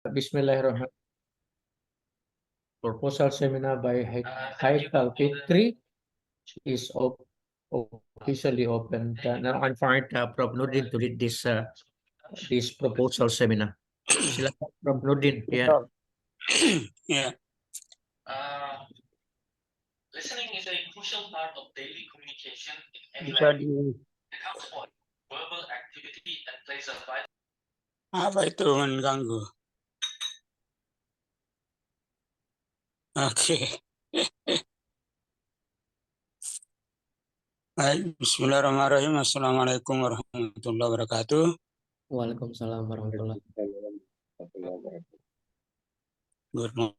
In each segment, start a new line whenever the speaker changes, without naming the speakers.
Bismillahirrahmanirrahim. Proposal seminar by Haikal Fitri is officially open. Now I invite Prof. Nurdin to lead this proposal seminar. Silakan Prof. Nurdin. Ya.
Yeah. Listening is a crucial part of daily communication in any language. It helps for verbal activity and plays a vital. Apa itu mengganggu? Oke. Baik, Bismillahirrahmanirrahim. Assalamualaikum warahmatullahi wabarakatuh.
Waalaikumsalam warahmatullahi wabarakatuh.
Good morning.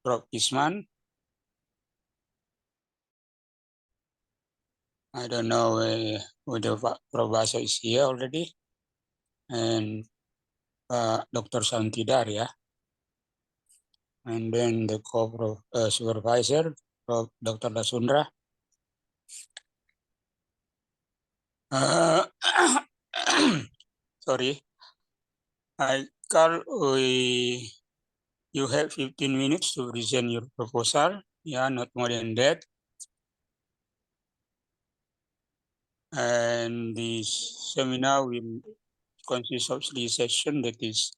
Prof. Isman. I don't know whether Prof. Baso is here already. And Dr. Santidar, ya. And then the co-supervisor, Dr. Lasundra. Sorry. You have 15 minutes to present your proposal. Yeah, not more than that. And this seminar will consist of 3 sessions, that is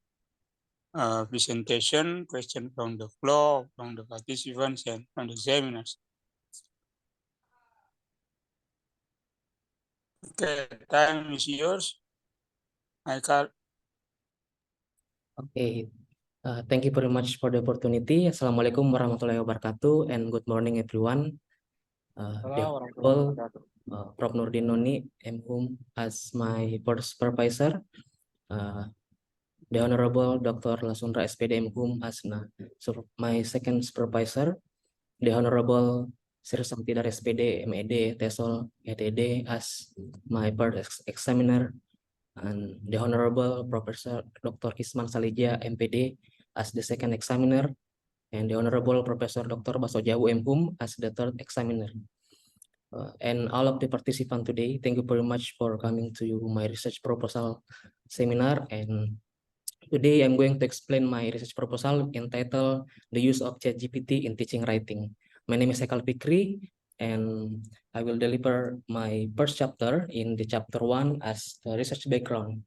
presentation, question from the floor, from the participants, and from the examiners. Okay, time is yours. Michael.
Okay. Thank you very much for the opportunity. Assalamualaikum warahmatullahi wabarakatuh, and good morning everyone. Prof. Nurdin Noni, MHUM as my first supervisor. The Honorable Dr. Lasundra SPD MHUM as my second supervisor. The Honorable Sri Santidar SPD MED TESOL ETD as my first examiner. And the Honorable Professor Dr. Kisman Salija MPD as the second examiner, and the Honorable Professor Dr. Baso Jawu MHUM as the third examiner. And all of the participants today, thank you very much for coming to my research proposal seminar. And today I'm going to explain my research proposal entitled The Use of ChatGPT in Teaching Writing. My name is Haikal Fitri, and I will deliver my first chapter in the chapter 1 as the research background.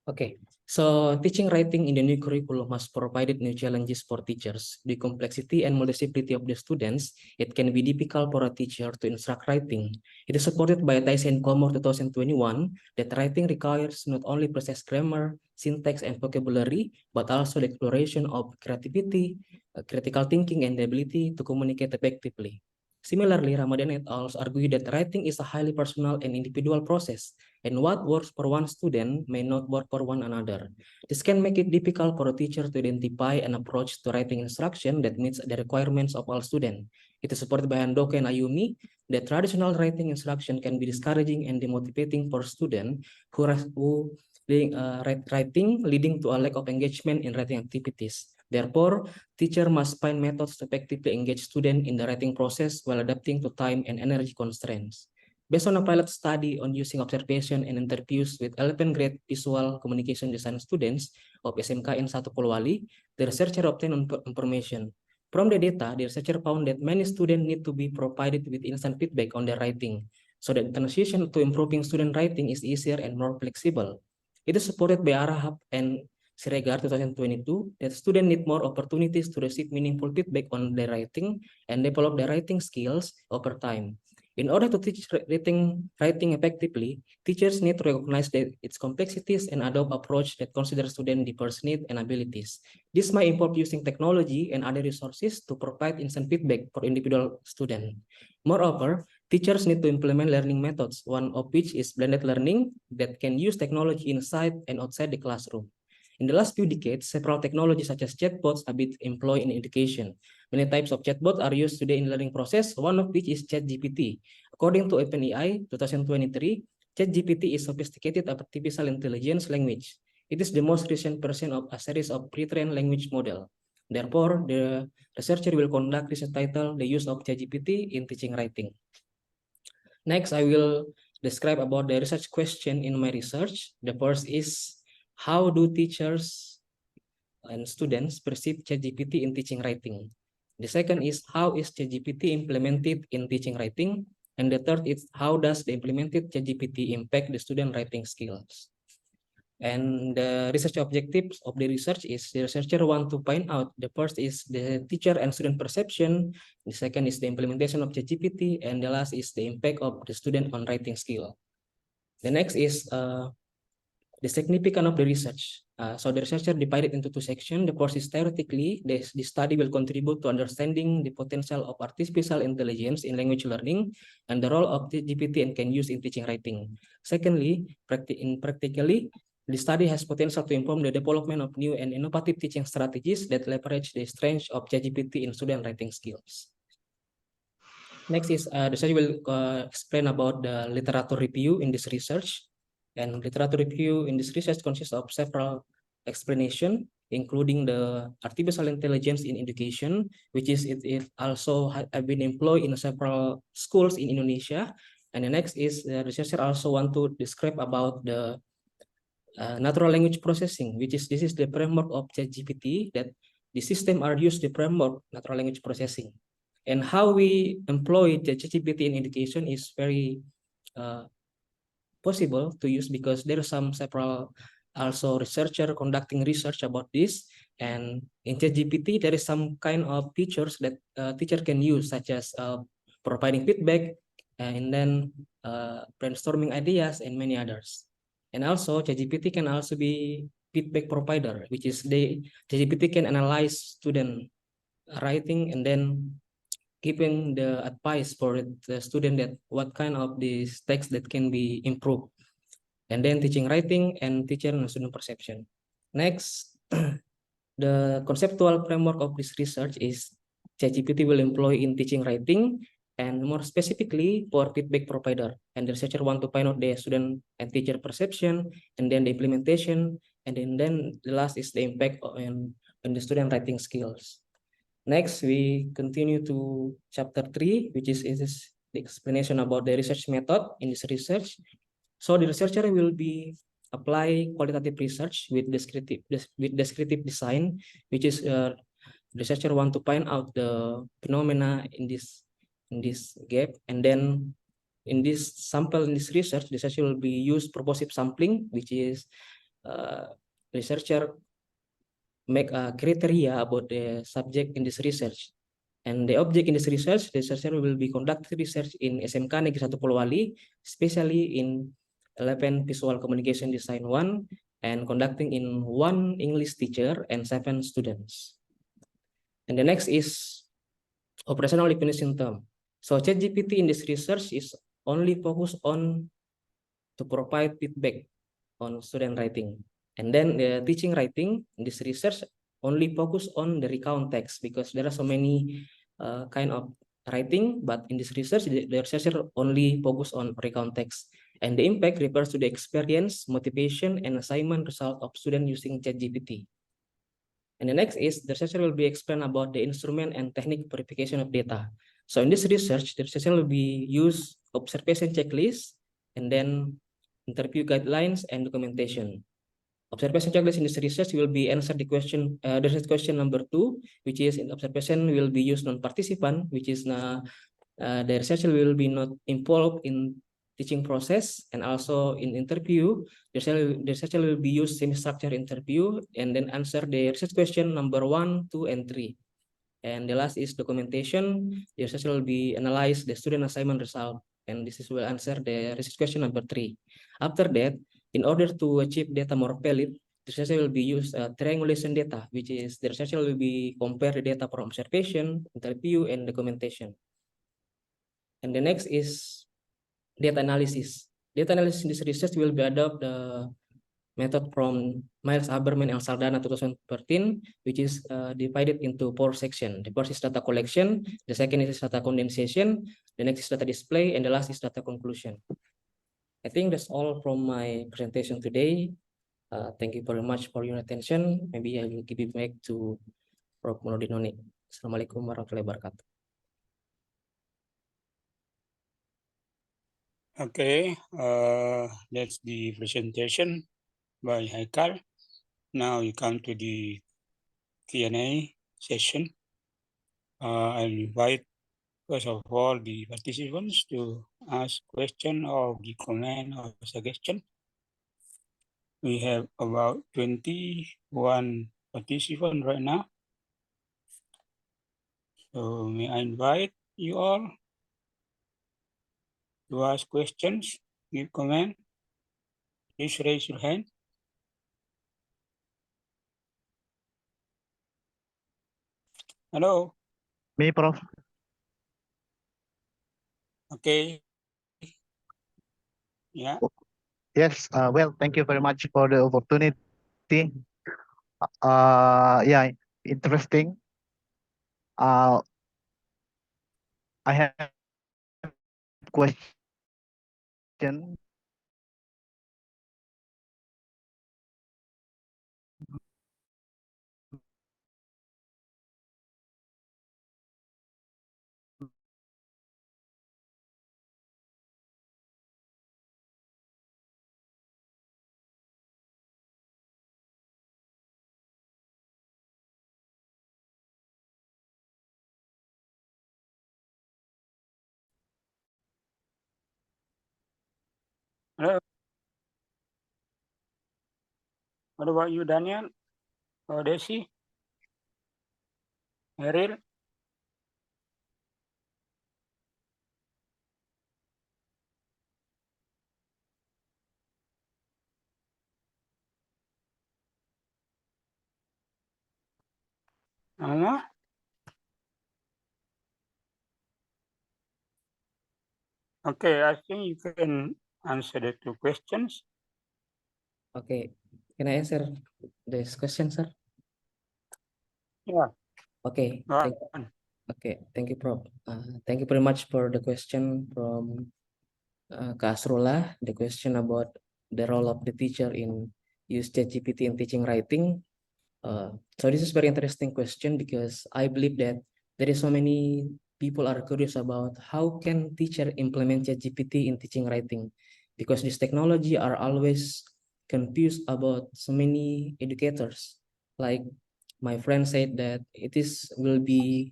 Okay, so teaching writing in the new curriculum has provided new challenges for teachers. The complexity and multiplicity of the students, it can be difficult for a teacher to instruct writing. It is supported by Tyson-Comore 2021 that writing requires not only precise grammar, syntax, and vocabulary, but also the exploration of creativity, critical thinking, and the ability to communicate effectively. Similarly, Ramadan et al. Argue that writing is a highly personal and individual process, and what works for one student may not work for one another. This can make it difficult for a teacher to identify an approach to writing instruction that meets the requirements of all students. It is supported by Handoke and Ayumi that traditional writing instruction can be discouraging and demotivating for students who writing, leading to a lack of engagement in writing activities. Therefore, teacher must find methods to effectively engage students in the writing process while adapting to time and energy constraints. Based on a pilot study on using observation and interviews with 11th grade visual communication design students of SMKN 1 Polowali, the researcher obtained information. From the data, the researcher found that many students need to be provided with instant feedback on their writing, so that the transition to improving student writing is easier and more flexible. It is supported by Arahap and Siregar 2022 that students need more opportunities to receive meaningful feedback on their writing and develop their writing skills over time. In order to teach writing effectively, teachers need to recognize its complexities and adopt approach that consider student diverse needs and abilities. This might involve using technology and other resources to provide instant feedback for individual students. Moreover, teachers need to implement learning methods, one of which is blended learning that can use technology inside and outside the classroom. In the last few decades, several technologies such as chatbots have been employed in education. Many types of chatbots are used today in learning process, one of which is ChatGPT. According to OpenAI 2023, ChatGPT is sophisticated artificial intelligence language. It is the most recent version of a series of pre-trained language model. Therefore, the researcher will conduct research titled The Use of ChatGPT in Teaching Writing. Next, I will describe about the research question in my research. The first is, how do teachers and students perceive ChatGPT in teaching writing? The second is, how is ChatGPT implemented in teaching writing? And the third is, how does the implemented ChatGPT impact the student writing skills? And the research objectives of the research is the researcher want to find out, the first is the teacher and student perception, the second is the implementation of ChatGPT, and the last is the impact of the student on writing skill. The next is the significance of the research. So the researcher divided into two sections. The first is theoretically, the study will contribute to understanding the potential of artificial intelligence in language learning and the role of the GPT and can use in teaching writing. Secondly, practically, the study has potential to inform the development of new and innovative teaching strategies that leverage the strengths of ChatGPT in student writing skills. Next is the research will explain about the literature review in this research. And literature review in this research consists of several explanations, including the artificial intelligence in education, which is it also have been employed in several schools in Indonesia. And the next is the researcher also want to describe about the natural language processing, which is this is the framework of ChatGPT that the system are used the framework natural language processing. And how we employ the ChatGPT in education is very possible to use because there are several also researcher conducting research about this, and in ChatGPT there is some kind of features that teacher can use, such as providing feedback and then brainstorming ideas and many others. And also ChatGPT can also be feedback provider, which is ChatGPT can analyze student writing and then giving the advice for the student that what kind of these text that can be improved. And then teaching writing and teacher and student perception. Next, the conceptual framework of this research is ChatGPT will employ in teaching writing and more specifically for feedback provider. And the researcher want to find out the student and teacher perception and then the implementation, and then the last is the impact on the student writing skills. Next, we continue to chapter 3, which is the explanation about the research method in this research. So the researcher will be apply qualitative research with descriptive design, which is researcher want to find out the phenomena in this gap, and then in this sample in this research, the researcher will be use purposive sampling, which is researcher make a criteria about the subject in this research. And the object in this research, the researcher will be conducting research in SMK Negeri 1 Polowali, especially in 11 Visual Communication Design 1, and conducting in 1 English teacher and 7 students. And the next is operational definition term. So ChatGPT in this research is only focused on to provide feedback on student writing. And then the teaching writing in this research only focus on the recount text because there are so many kind of writing, but in this research, the researcher only focus on recount text. And the impact refers to the experience, motivation, and assignment result of student using ChatGPT. And the next is the researcher will be explain about the instrument and technique verification of data. So in this research, the researcher will be use observation checklist and then interview guidelines and documentation. Observation checklist in this research will be answer the question, research question number 2, which is in observation will be used non-participant, which is the researcher will be not involved in teaching process, and also in interview, the researcher will be used semi-structured interview and then answer the research question number 1, 2, and 3. And the last is documentation. The researcher will be analyze the student assignment result, and this is will answer the research question number 3. After that, in order to achieve data more valid, the researcher will be use triangulation data, which is the researcher will be compare the data from observation, interview, and documentation. And the next is data analysis. Data analysis in this research will be adopt the method from Miles Haberman and Saldana 2013, which is divided into 4 sections. The first is data collection, the second is data condensation, the next is data display, and the last is data conclusion. I think that's all from my presentation today. Thank you very much for your attention. Maybe I will give it back to Prof. Nurdin. Assalamualaikum warahmatullahi wabarakatuh.
Okay, that's the presentation by Haikal. Now you come to the Q&A session. I'll invite, first of all, the participants to ask question or the comment or suggestion. We have about 21 participants right now. So may I invite you all to ask questions, give comment. Please raise your hand. Hello.
Me, Prof.
Okay. Yeah.
Yes, well, thank you very much for the opportunity. Yeah, interesting. I have question.
Hello. What about you, Daniel? Or Desi? Eril? Alma? Okay, I think you can answer the 2 questions.
Okay, can I answer this question, sir?
Yeah.
Okay,
Go on.
okay, thank you, Prof. Thank you very much for the question from Kak Asrullah, the question about the role of the teacher in use ChatGPT in teaching writing. So this is very interesting question because I believe that there is so many people are curious about how can teacher implement ChatGPT in teaching writing, because this technology are always confused about so many educators. Like my friend said that it will be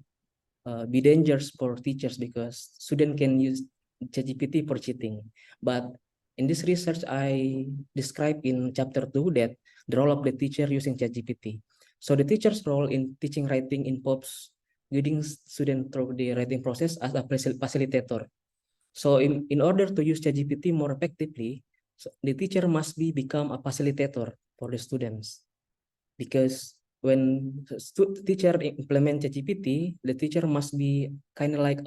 dangerous for teachers because student can use ChatGPT for cheating. But in this research, I described in chapter 2 that the role of the teacher using ChatGPT. So the teacher's role in teaching writing involves guiding student through the writing process as a facilitator. So in order to use ChatGPT more effectively, the teacher must become a facilitator for the students, because when teacher implement ChatGPT, the teacher must be kind of like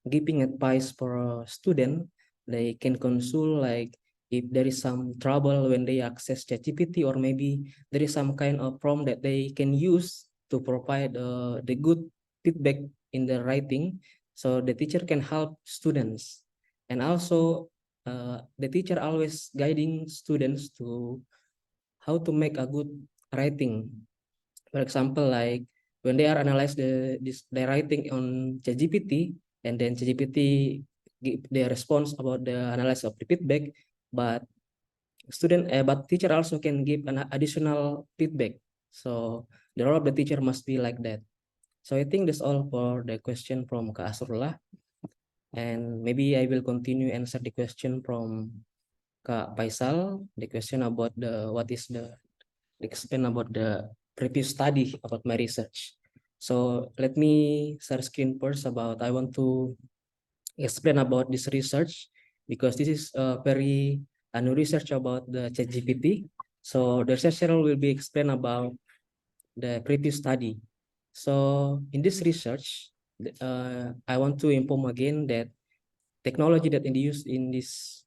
giving advice for a student. They can consult like if there is some trouble when they access ChatGPT, or maybe there is some kind of prompt that they can use to provide the good feedback in the writing, so the teacher can help students. And also the teacher always guiding students to how to make a good writing. For example, like when they are analyze their writing on ChatGPT, and then ChatGPT give their response about the analysis of the feedback, but teacher also can give an additional feedback. So the role of the teacher must be like that. So I think that's all for the question from Kak Asrullah. And maybe I will continue answer the question from Kak Faisal, the question about explain about the previous study about my research. So let me share screen first about, I want to explain about this research because this is a very new research about the ChatGPT. So the researcher will be explain about the previous study. So in this research, I want to inform again that technology that in use in this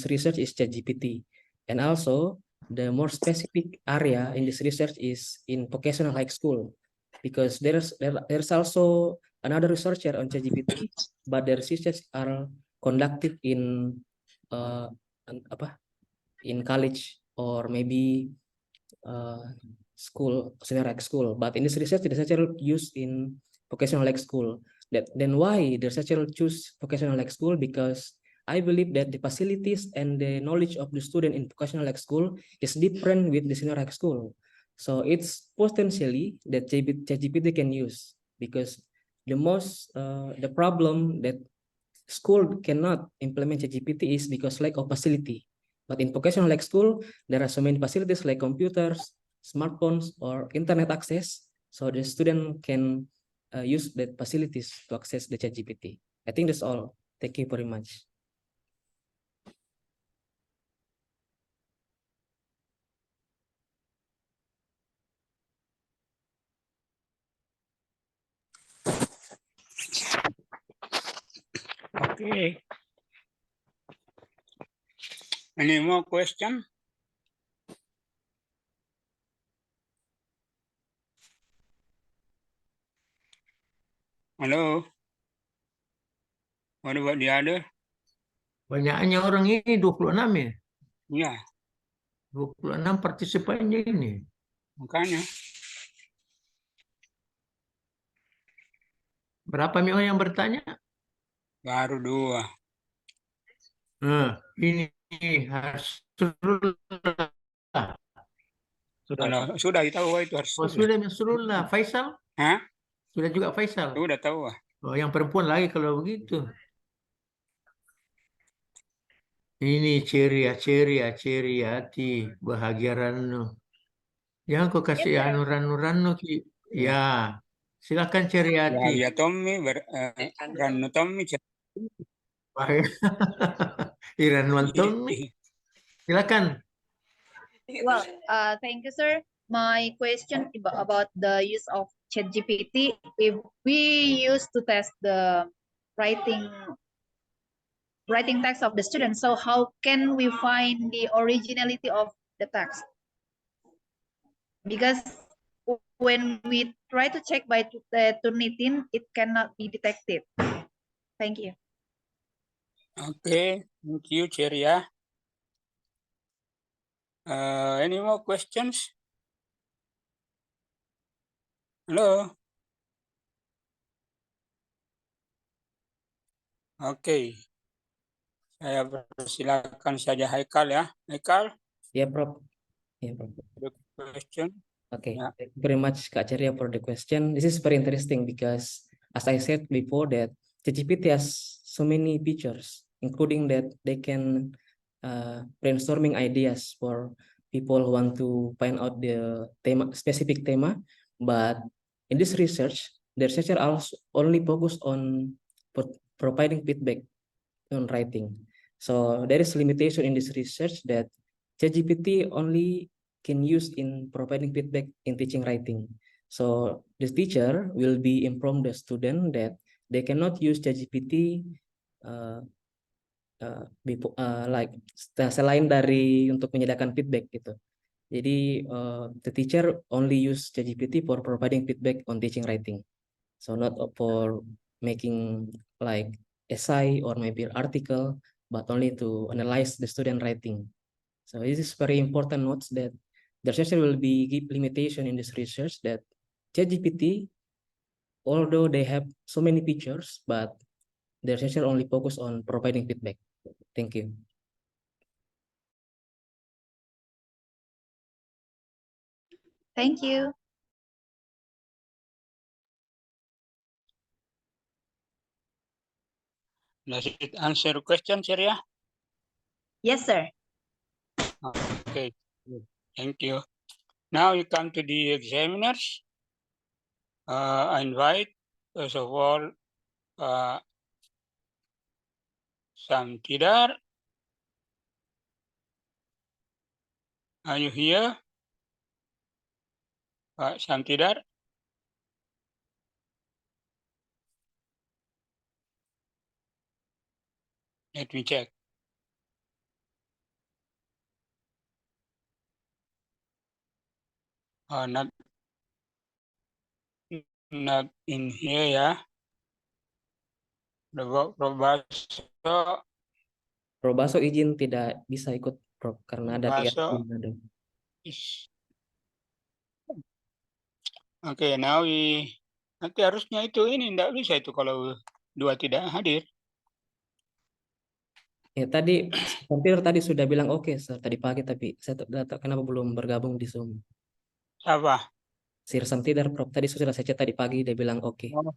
research is ChatGPT, and also the more specific area in this research is in vocational high school, because there's also another researcher on ChatGPT, but the research are conducted in in college or maybe school, senior high school. But in this research, the researcher used in vocational high school. Then why the researcher choose vocational high school? Because I believe that the facilities and the knowledge of the student in vocational high school is different with the senior high school. So it's potentially that ChatGPT can use, because the problem that school cannot implement ChatGPT is because lack of facility. But in vocational like school, there are so many facilities like computers, smartphones, or internet access. So the student can use that facilities to access the ChatGPT. I think that's all. Thank you very much.
Okay. Any more question? Hello? What about the other?
Banyaknya orang ini 26 ya.
Ya,
26 partisipannya ini.
makanya.
Berapa orang yang bertanya?
Baru 2.
Ini Hasrullah.
Kalau sudah tahu itu harus
Oh, sudah Nasrullah. Faisal?
Hah?
Sudah juga Faisal.
Sudah tahu.
Oh, yang perempuan lagi kalau begitu. Ini ceria hati, bahagia Ranu. Jangan kau kasih anu Ranu Ki. Ya, silakan ceria hati.
Ya Tommy, Ranu Tommy.
Iranuan Tommy. Silakan.
Well, thank you, sir. My question about the use of ChatGPT, if we use to test the writing text of the student, so how can we find the originality of the text? Because when we try to check by Turnitin, it cannot be detected. Thank you.
Okay, thank you, Ceria. Any more questions? Halo? Oke. Saya persilakan saja Haikal ya. Haikal,
Yeah, Prof. Yeah, Prof.
the question.
Okay,
Yeah.
thank you very much, Kak Ceria, for the question. This is very interesting because, as I said before, that ChatGPT has so many features, including that they can brainstorming ideas for people who want to find out the specific thema. But in this research, the researcher also only focused on providing feedback on writing. So there is limitation in this research that ChatGPT only can use in providing feedback in teaching writing. So this teacher will be informed the student that they cannot use ChatGPT selain dari untuk menyediakan feedback gitu. Jadi the teacher only use ChatGPT for providing feedback on teaching writing. So not for making like essay or maybe article, but only to analyze the student writing. So this is very important notes that the researcher will be give limitation in this research that ChatGPT, although they have so many features, but the researcher only focus on providing feedback. Thank you.
Thank you.
Does it answer your question, Ceria?
Yes, sir.
Okay, thank you. Now you come to the examiners. I invite, first of all, Sam Tidar. Are you here? Sam Tidar? Let me check. Not in here ya. Probaso,
Probaso izin tidak bisa ikut Prof karena ada
Probaso.
kegiatan di Manado.
Oke, now nanti harusnya itu ini enggak bisa itu kalau dua tidak hadir.
Ya tadi tadi sudah bilang oke Sir tadi pagi, tapi saya tidak tahu kenapa belum bergabung di Zoom.
Siapa?
Sir Samtidar Prof tadi sudah saya chat tadi pagi, dia bilang oke.
Oh,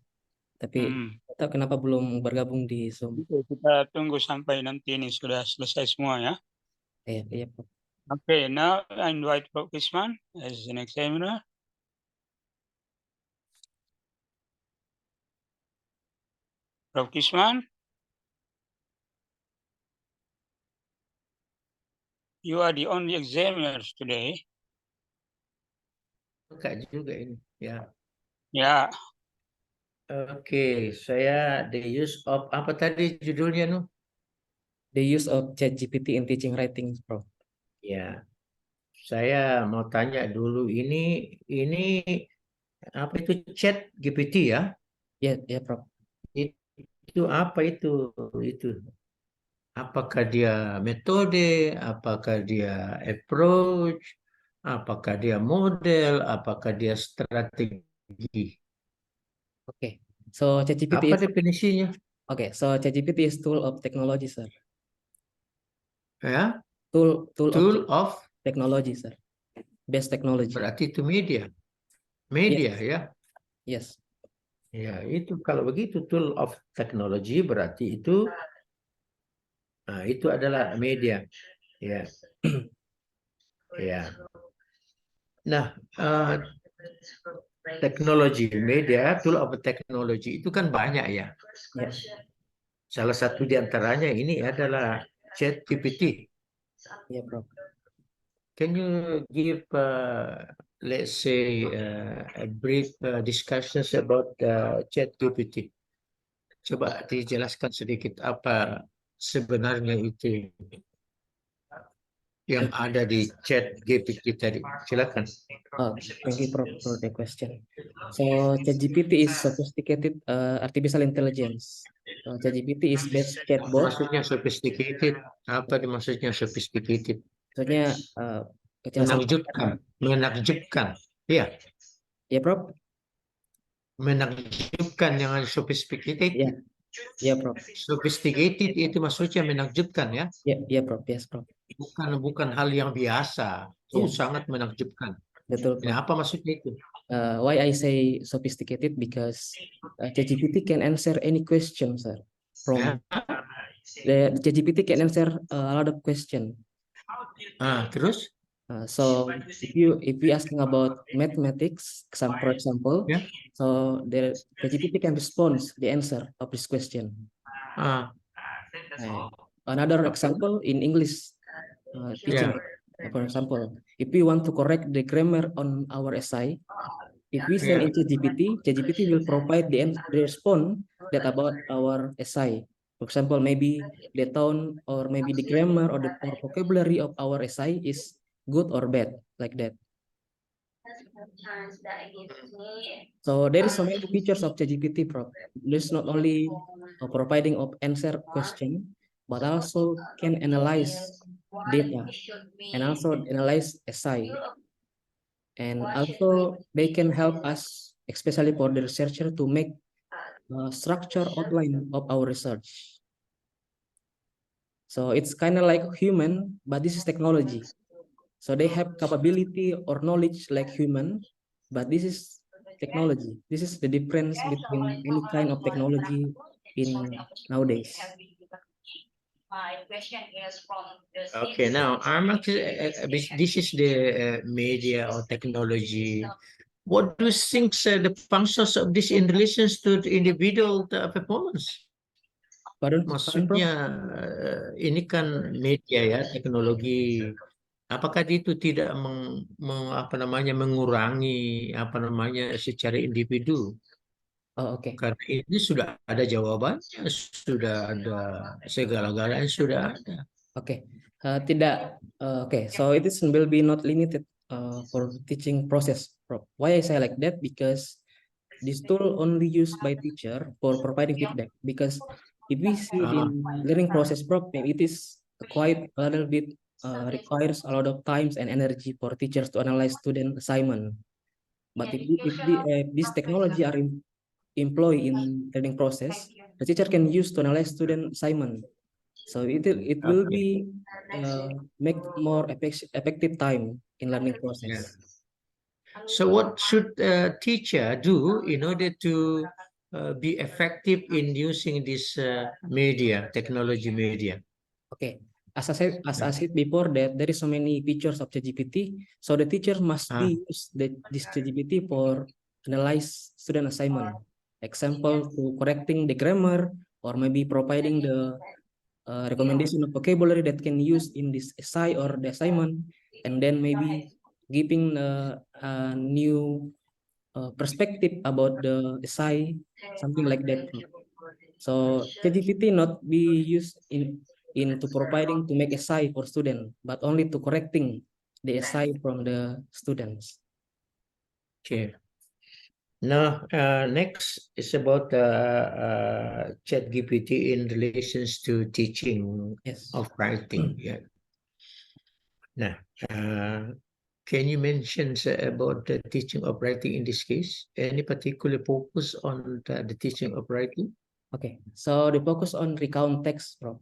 Tapi
hmm.
tidak tahu kenapa belum bergabung di Zoom.
Oke, kita tunggu sampai nanti ini sudah selesai semua ya.
Iya Prof.
Okay, now I invite Prof. Kisman as an examiner. Prof. Kisman, you are the only examiners today.
Enggak juga ini. Ya.
Ya,
Oke, saya the use of apa tadi judulnya nu?
The use of ChatGPT in teaching writing Prof.
Ya. Saya mau tanya dulu ini apa itu chat GPT ya?
Ya Prof.
Itu apa itu? Itu apakah dia metode, apakah dia approach, apakah dia model, apakah dia strategi?
Oke. So ChatGPT
Apa
is
definisinya?
so ChatGPT is tool of technology Sir.
Ya,
Tool of
tool of
technology Sir. Best technology.
berarti itu media. Media ya.
Yes.
Ya, itu kalau begitu tool of technology berarti itu itu adalah media. Ya. Ya. Nah, teknologi media, tool of technology itu kan banyak ya.
Ya.
Salah satu di antaranya ini adalah ChatGPT.
Ya Prof.
Can you give, let's say, a brief discussions about ChatGPT? Coba dijelaskan sedikit apa sebenarnya itu yang ada di ChatGPT tadi. Silakan.
Thank you Prof for the question. So ChatGPT is sophisticated artificial intelligence. ChatGPT is best chatbot.
Maksudnya sophisticated. Apa maksudnya sophisticated?
Maksudnya kecerdasan
Menakjubkan. Menakjubkan. Iya.
ya Prof.
Menakjubkan yang sophisticated.
Ya. Ya Prof.
Sophisticated itu maksudnya menakjubkan ya.
Ya Prof. Yes Prof.
Bukan hal yang biasa.
Ya.
Sangat menakjubkan.
Betul Prof.
Nah, apa maksudnya itu?
Why I say sophisticated because ChatGPT can answer any question, sir. From the ChatGPT can answer a lot of question.
Terus?
So if we asking about mathematics, for example,
Yeah.
so the ChatGPT can respond the answer of this question. Another example in English teaching, for example, if we want to correct the grammar on our essay, if we send into GPT, GPT will provide the response that about our essay. For example, maybe the tone or maybe the grammar or the vocabulary of our essay is good or bad, like that. So there is so many features of ChatGPT, Prof. There's not only providing of answer question, but also can analyze data and also analyze essay. And also they can help us, especially for the researcher, to make structure outline of our research. So it's kind of like human, but this is technology. So they have capability or knowledge like human, but this is technology. This is the difference between any kind of technology in nowadays.
Okay, now I'm actually this is the media or technology. What do you think the functions of this in relation to the individual performance?
Pardon,
Maksudnya ini kan media ya, teknologi. Apakah itu tidak mengurangi secara individu
Oh, oke.
Karena ini sudah ada jawabannya, sudah ada segala-galanya sudah ada.
Oke, tidak. Oke, so it is will be not limited for teaching process. Why I say like that? Because this tool only used by teacher for providing feedback. Because if we see it in learning process, it is quite a little bit requires a lot of times and energy for teachers to analyze student assignment. But if this technology are employed in learning process, the teacher can use to analyze student assignment. So it will
Okay.
be make more effective time in learning process.
Yeah. So what should a teacher do in order to be effective in using this technology media?
Okay, as I said before that there is so many features of ChatGPT, so the teacher must be use this ChatGPT for analyze student assignment. Example, to correcting the grammar or maybe providing the recommendation of vocabulary that can use in this essay or the assignment, and then maybe giving a new perspective about the essay, something like that. So ChatGPT not be used into providing to make essay for student, but only to correcting the essay from the students.
Okay. Now, next is about ChatGPT in relations to teaching
Yes.
of writing. Yeah. Now, can you mention about the teaching of writing in this case? Any particular focus on the teaching of writing?
Okay, so the focus on recount text, bro.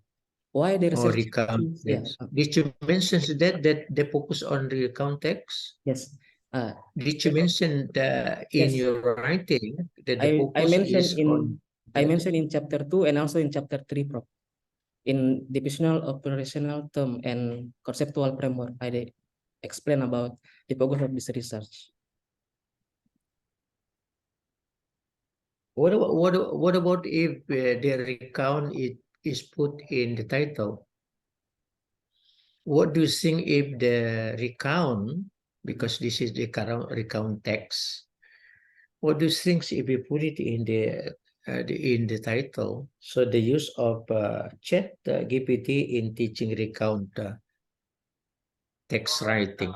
Why the
Or
research?
recount
Yeah.
text? Did you mention that they focus on recount text?
Yes.
Did you mention in
Yes.
your writing that the
I
focus
mentioned
is
in
on
I mentioned in chapter 2 and also in chapter 3, Prof. In divisional operational term and conceptual framework, I explain about the focus of this research.
what about if the recount is put in the title? What do you think if the recount, because this is the recount text, what do you think if we put it in the title? So the use of Chat GPT in teaching recount text writing.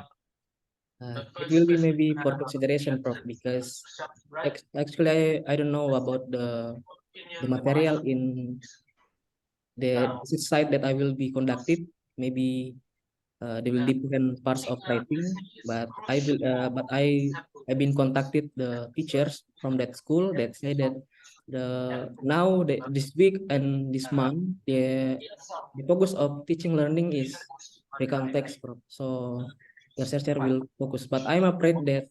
It will be maybe for consideration, Prof, because actually I don't know about the material in the site that I will be conducted. Maybe they will different parts of writing, but I've been contacted the teachers from that school that say that this week and this month the focus of teaching learning is recount text, Prof. So the researcher will focus, but I'm afraid that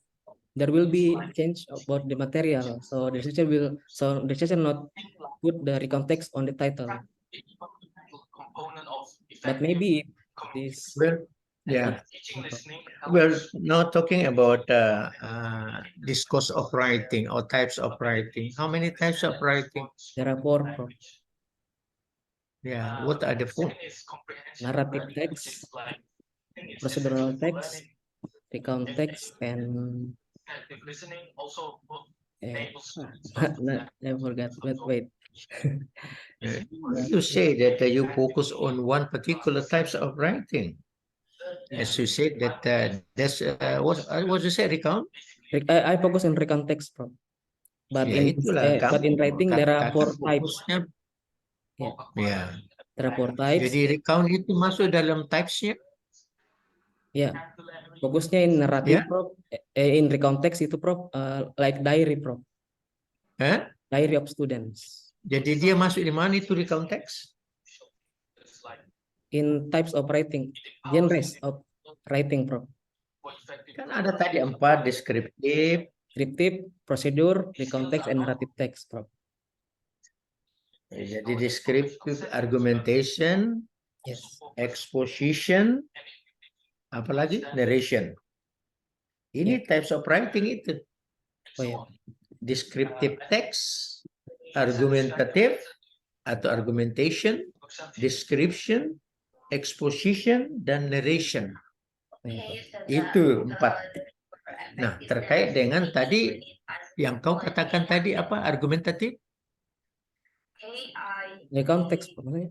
there will be change about the material. So the researcher not put the recount text on the title. But maybe this
Well, yeah. We're not talking about discourse of writing or types of writing. How many types of writing?
there are 4, Prof.
Yeah. What are the 4?
Narrative text, procedural text, recount text, and I forgot. Wait.
You say that you focus on one particular types of writing. As you said that that's what you say, recount?
I focus on recount text, Prof. But
Ya itulah
but in writing there are 4 types.
fokusnya.
Yeah.
Ya.
There are 4 types.
Jadi recount itu masuk dalam types-nya.
Ya. Fokusnya in narrative, Prof. In recount text itu, Prof, like diary, Prof. Diary of students.
Jadi dia masuk di mana itu recount text?
In types of writing, genres of writing, Prof.
Kan ada tadi 4, deskriptif,
prosedur, recount text, and narrative text, Prof.
Jadi descriptive argumentation,
Yes.
exposition, apalagi narration. Ini types of writing itu.
Oh ya.
Descriptive text, argumentative atau argumentation, description, exposition, dan narration.
Oh, ya, Prof.
Itu 4. Nah, terkait dengan tadi Yang kau katakan tadi apa argumentatif?
Recount text maksudnya.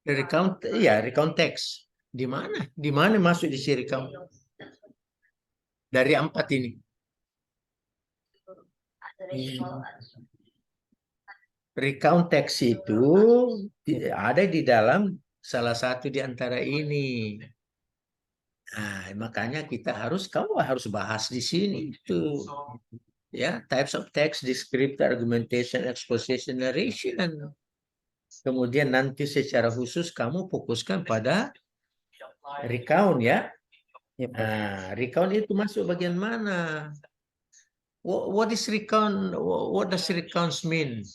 Recount, ya recount text. Di mana? Di mana masuk di si recount? Dari 4 ini. Recount text itu ada di dalam salah satu di antara ini. Nah, makanya kamu harus bahas di sini itu. Ya, types of text, descriptor, argumentation, exposition, narration. Kemudian nanti secara khusus kamu fokuskan pada recount ya.
Ya, Prof.
Nah, recount itu masuk bagian mana? What is recount? What does recounts mean?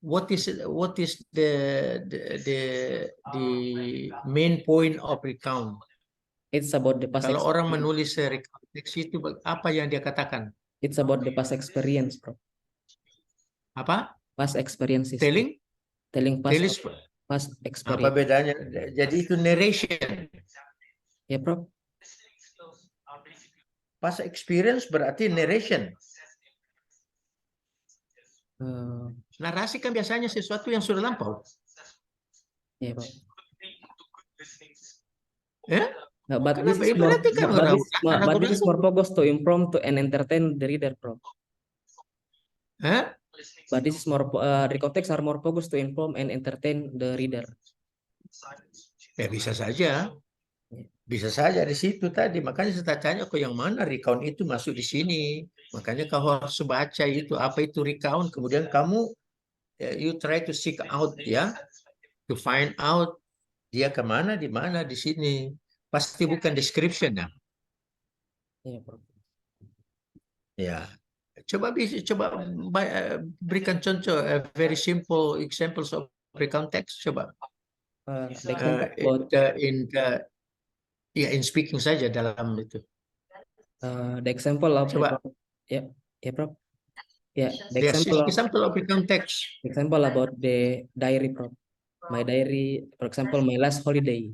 What is the main point of recount?
It's about the past
Kalau orang
experience.
menulis recount text itu apa yang dia katakan?
It's about the past experience, Prof.
Apa?
Past experiences.
Telling?
Telling
Telling
past
apa
experience.
bedanya? Jadi itu narration.
Ya, Prof.
Past experience berarti narration. Narasi kan biasanya sesuatu yang sudah lampau.
Ya, Prof.
Ya?
But this
Kenapa?
is
Ya,
more,
berarti kan
but this is more focused to inform to and entertain the reader, Prof.
Hah?
But this is more the context are more focused to inform and entertain the reader.
Ya bisa saja. Bisa saja di situ tadi. Makanya saya tanya kok yang mana recount itu masuk di sini. Makanya kau harus baca itu apa itu recount. Kemudian kamu you try to seek out ya, to find out dia kemana, di mana, di sini. Pasti bukan description ya.
Ya, Prof.
Ya. Coba berikan contoh very simple examples of recount text. Coba.
The example about
In speaking saja dalam itu.
the example of
Coba.
Ya, Prof. Ya, the
Yes,
example
of recount text.
example about the diary, Prof. My diary, for example, my last holiday.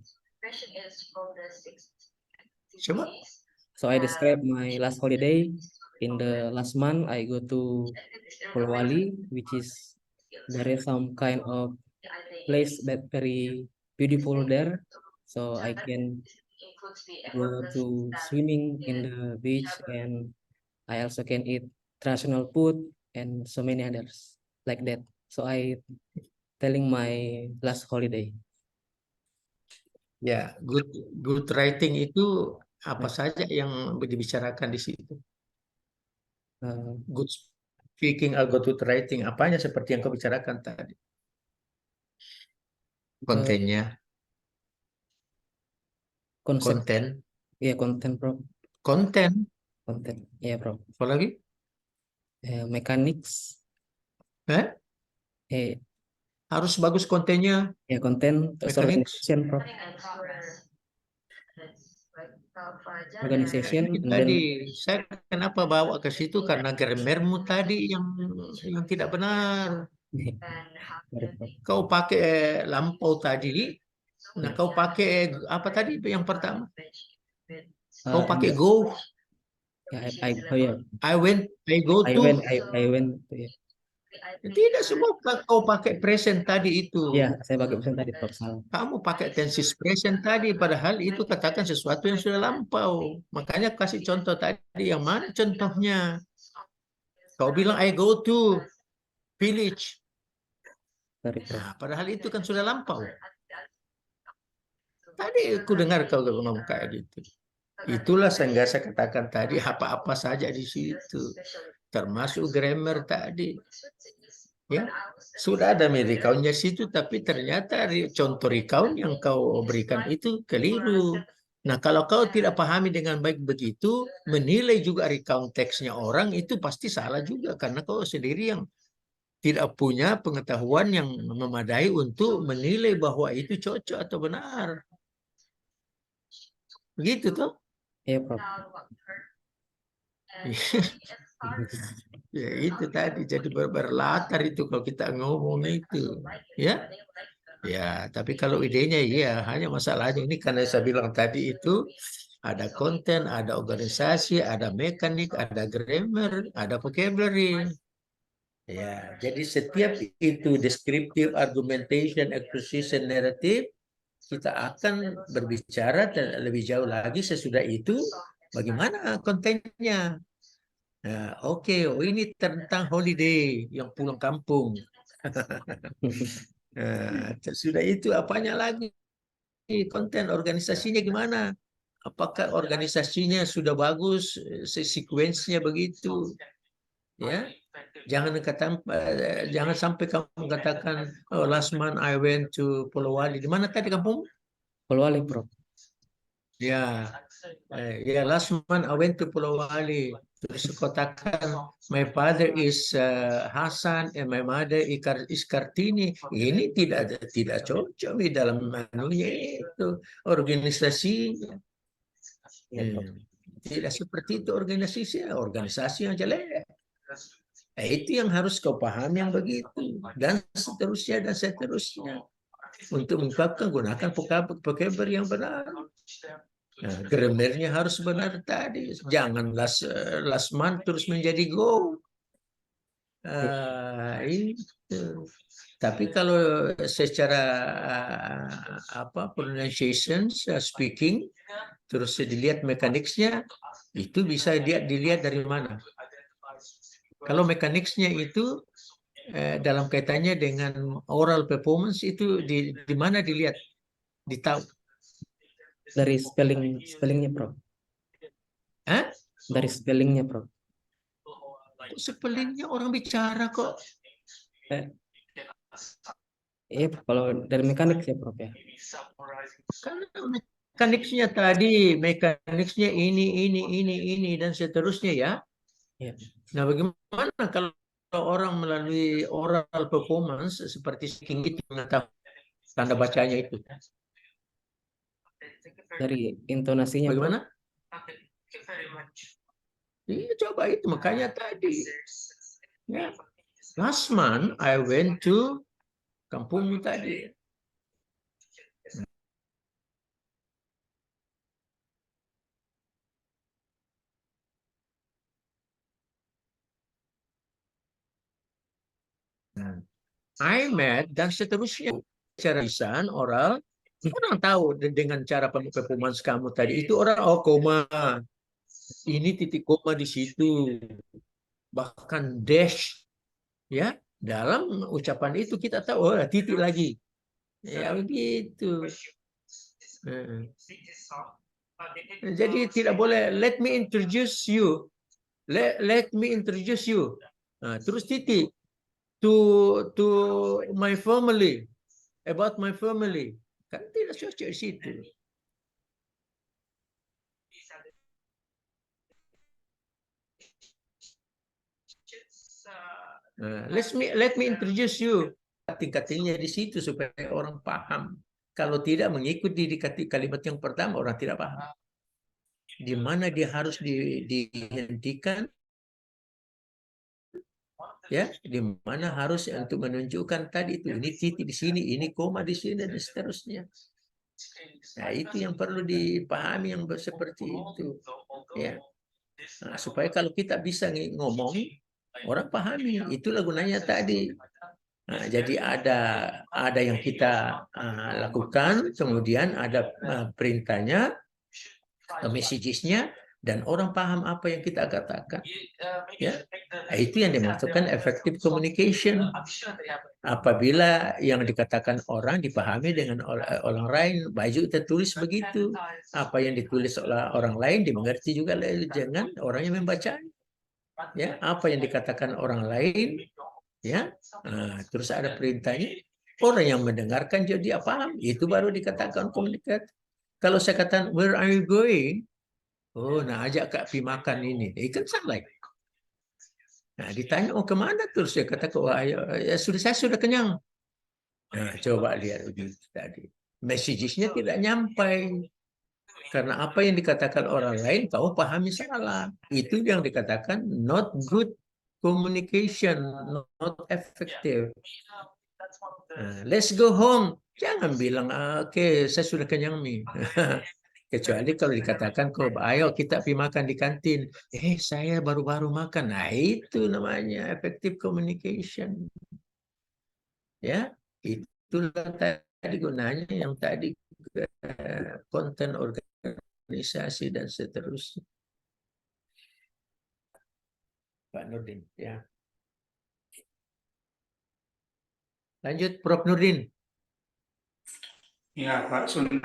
Coba.
So I describe my last holiday. In the last month, I go to Polowali, which is there is some kind of place that very beautiful there. So I can go to swimming in the beach, and I also can eat traditional food and so many others like that. So I telling my last holiday.
Ya, good writing itu apa saja yang dibicarakan di situ? Good speaking atau good writing, apanya seperti yang kau bicarakan tadi? Kontennya.
Konsep.
Konten.
Iya, konten, Bro.
Konten.
Konten. Iya, Bro.
Apa lagi?
Mechanics.
Harus bagus kontennya.
Ya, konten terus
Mechanics.
organization, Bro. Organization.
Tadi saya kenapa bawa ke situ karena grammarmu tadi yang tidak benar. Kau pakai lampau tadi. Nah, kau pakai apa tadi yang pertama? Kau pakai go. I went to.
I went to. Ya.
Tidak semua kau pakai present tadi itu.
Ya, saya pakai present tadi, Prof. Salah.
Kamu pakai tenses present tadi, padahal itu katakan sesuatu yang sudah lampau. Makanya kasih contoh tadi, yang mana contohnya? Kau bilang I go to village. Nah, padahal itu kan sudah lampau. Tadi aku dengar kau ngomong kayak gitu. Itulah sehingga saya katakan tadi apa-apa saja di situ. Termasuk grammar tadi. Ya, sudah ada recount-nya situ, tapi ternyata contoh recount yang kau berikan itu keliru. Nah, kalau kau tidak pahami dengan baik begitu, menilai juga recount teksnya orang itu pasti salah juga, karena kau sendiri yang tidak punya pengetahuan yang memadai untuk menilai bahwa itu cocok atau benar. Begitu tuh?
Iya, Prof.
Ya itu tadi jadi berlatar itu kalau kita ngomong itu, ya. Ya, tapi kalau idenya iya, hanya masalahnya ini karena saya bilang tadi itu ada konten, ada organisasi, ada mekanik, ada grammar, ada vocabulary. Ya, jadi setiap itu descriptive, argumentation, exposition, narrative, kita akan berbicara lebih jauh lagi sesudah itu bagaimana kontennya. Nah, oke, oh ini tentang holiday yang pulang kampung. Nah, sesudah itu apanya lagi? Konten organisasinya gimana? Apakah organisasinya sudah bagus, sekuensinya begitu? Ya, jangan sampai kamu katakan, oh, last month I went to Polowali. Di mana tadi kampung?
Polowali, Prof.
Ya, last month I went to Polowali. Terus katakan, my father is Hasan and my mother is Kartini. Ini tidak cocok di dalam manunya itu organisasinya.
Ya, Prof.
Tidak seperti itu organisasi yang jelek. Itu yang harus kau pahami yang begitu dan seterusnya dan seterusnya. Untuk mengungkapkan gunakan vocabulary yang benar. Nah, grammarnya harus benar tadi. Jangan last month terus menjadi go. Itu. Tapi kalau secara pronunciation, speaking, terus dilihat mekaniknya, itu bisa dilihat dari mana. Kalau mekaniknya itu dalam kaitannya dengan oral performance itu di mana dilihat, ditahu.
Dari spellingnya, Prof.
Hah?
Dari spellingnya, Prof.
Spellingnya orang bicara kok.
Iya, kalau dari mekanik ya, Prof, ya.
Karena mekaniknya ini dan seterusnya ya.
Iya.
Nah, bagaimana kalau orang melalui oral performance seperti speaking itu mengetahui tanda bacanya itu?
Dari intonasinya, Prof.
Bagaimana? Iya, coba itu makanya tadi. Ya. Last month I went to kampung tadi. I met dan seterusnya cara lisan oral orang tahu dengan cara performance kamu tadi itu orang koma ini titik koma di situ bahkan dash ya dalam ucapan itu kita tahu titik lagi ya begitu. Jadi tidak boleh let me introduce you terus titik to my family, about my family. Kan tidak cocok di situ. Let me introduce you. Tingkatnya di situ supaya orang paham. Kalau tidak mengikuti di kalimat yang pertama orang tidak paham. Di mana dia harus dihentikan, ya, di mana harus untuk menunjukkan tadi itu ini titik di sini, ini koma di sini dan seterusnya. Nah, itu yang perlu dipahami yang seperti itu, ya. Nah, supaya kalau kita bisa ngomong, orang pahami. Itulah gunanya tadi. Nah, jadi ada yang kita lakukan, kemudian ada perintahnya, messages-nya, dan orang paham apa yang kita katakan. Ya, itu yang dimaksudkan effective communication. Apabila yang dikatakan orang dipahami dengan orang lain, baju tertulis begitu. Apa yang ditulis oleh orang lain dimengerti juga dengan orang yang membaca. Ya, apa yang dikatakan orang lain, ya, terus ada perintahnya. Orang yang mendengarkan jadi paham. Itu baru dikatakan komunikat. Kalau saya katakan where are you going? Oh, nah ajak Kak pi makan ini. Kan salah. Nah, ditanya, oh kemana terus? Saya kata, saya sudah kenyang. Nah, coba lihat begitu tadi. Messages-nya tidak nyampai. Karena apa yang dikatakan orang lain, kamu pahami salah. Itu yang dikatakan not good communication, not effective. Let's go home. Jangan bilang, oke, saya sudah kenyang nih. Kecuali kalau dikatakan kok, ayo kita pergi makan di kantin. Saya baru-baru makan. Nah, itu namanya effective communication. Ya, itulah tadi gunanya yang tadi konten organisasi dan seterusnya. Pak Nurdin, ya. Lanjut, Prof. Nurdin.
Ya, Pak Sundra.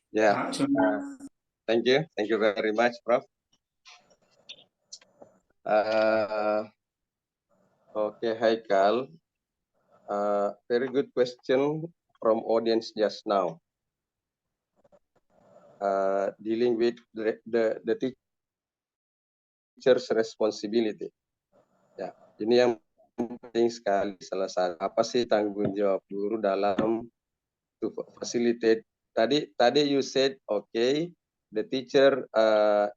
Yeah,
Pak Sundra.
thank you very much, Prof. Okay, Haikal, very good question from audience just now. Dealing with the teacher's responsibility. Ya, ini yang penting sekali. Salah satu apa sih tanggung jawab guru dalam to facilitate. Tadi you said okay, the teacher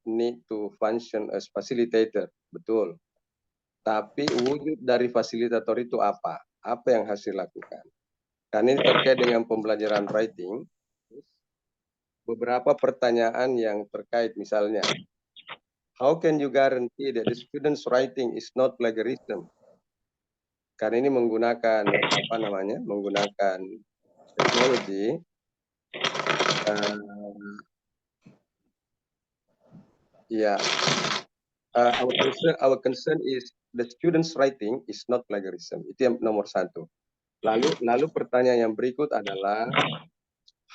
need to function as facilitator, betul. Tapi wujud dari fasilitator itu apa? Apa yang harus dilakukan? Karena ini terkait dengan pembelajaran writing. Beberapa pertanyaan yang terkait misalnya, how can you guarantee that the student's writing is not plagiarism? Karena ini menggunakan apa namanya? Menggunakan teknologi. Our concern is the student's writing is not plagiarism. Itu yang nomor satu. Lalu pertanyaan yang berikut adalah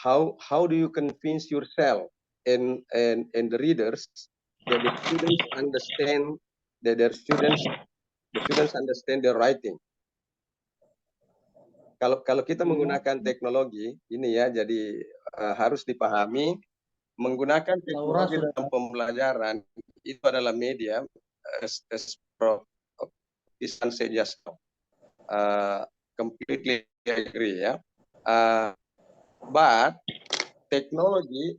how do you convince yourself and the readers that the students understand that the students understand their writing. Kalau kita menggunakan teknologi ini ya, jadi harus dipahami menggunakan teknologi dalam pembelajaran itu adalah media as Prof. Isan saja completely agree ya. But teknologi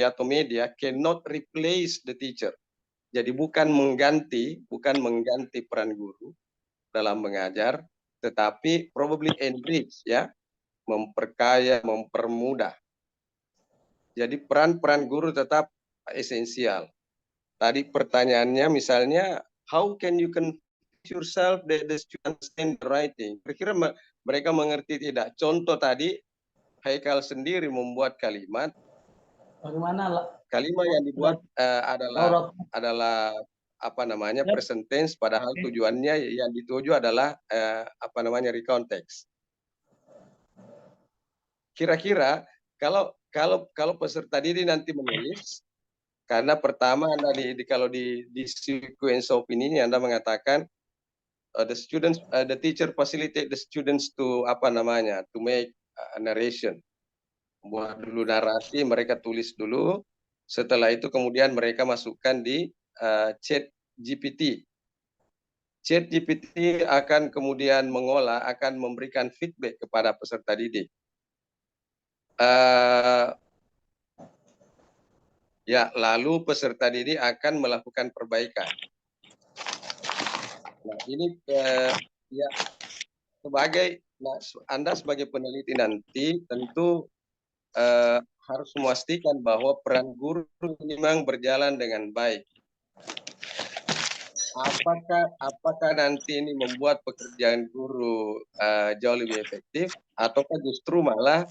atau media cannot replace the teacher. Jadi bukan mengganti peran guru dalam mengajar, tetapi probably enrich ya, memperkaya, mempermudah. Jadi peran guru tetap esensial. Tadi pertanyaannya misalnya, how can you convince yourself that the students understand writing? Kira-kira mereka mengerti tidak? Contoh tadi, Haikal sendiri membuat kalimat.
Bagaimana?
Kalimat yang dibuat adalah apa namanya present tense, padahal tujuannya yang dituju adalah apa namanya reconteks. Kira-kira kalau peserta didik nanti menulis, karena pertama Anda kalau di sequence of ini Anda mengatakan the teacher facilitate the students to apa namanya to make a narration, buat dulu narasi, mereka tulis dulu, setelah itu kemudian mereka masukkan di chat GPT. Chat GPT akan kemudian mengolah, akan memberikan feedback kepada peserta didik. Ya, lalu peserta didik akan melakukan perbaikan. Nah, ini ya Anda sebagai peneliti nanti tentu harus memastikan bahwa peran guru memang berjalan dengan baik. Apakah nanti ini membuat pekerjaan guru jauh lebih efektif, ataukah justru malah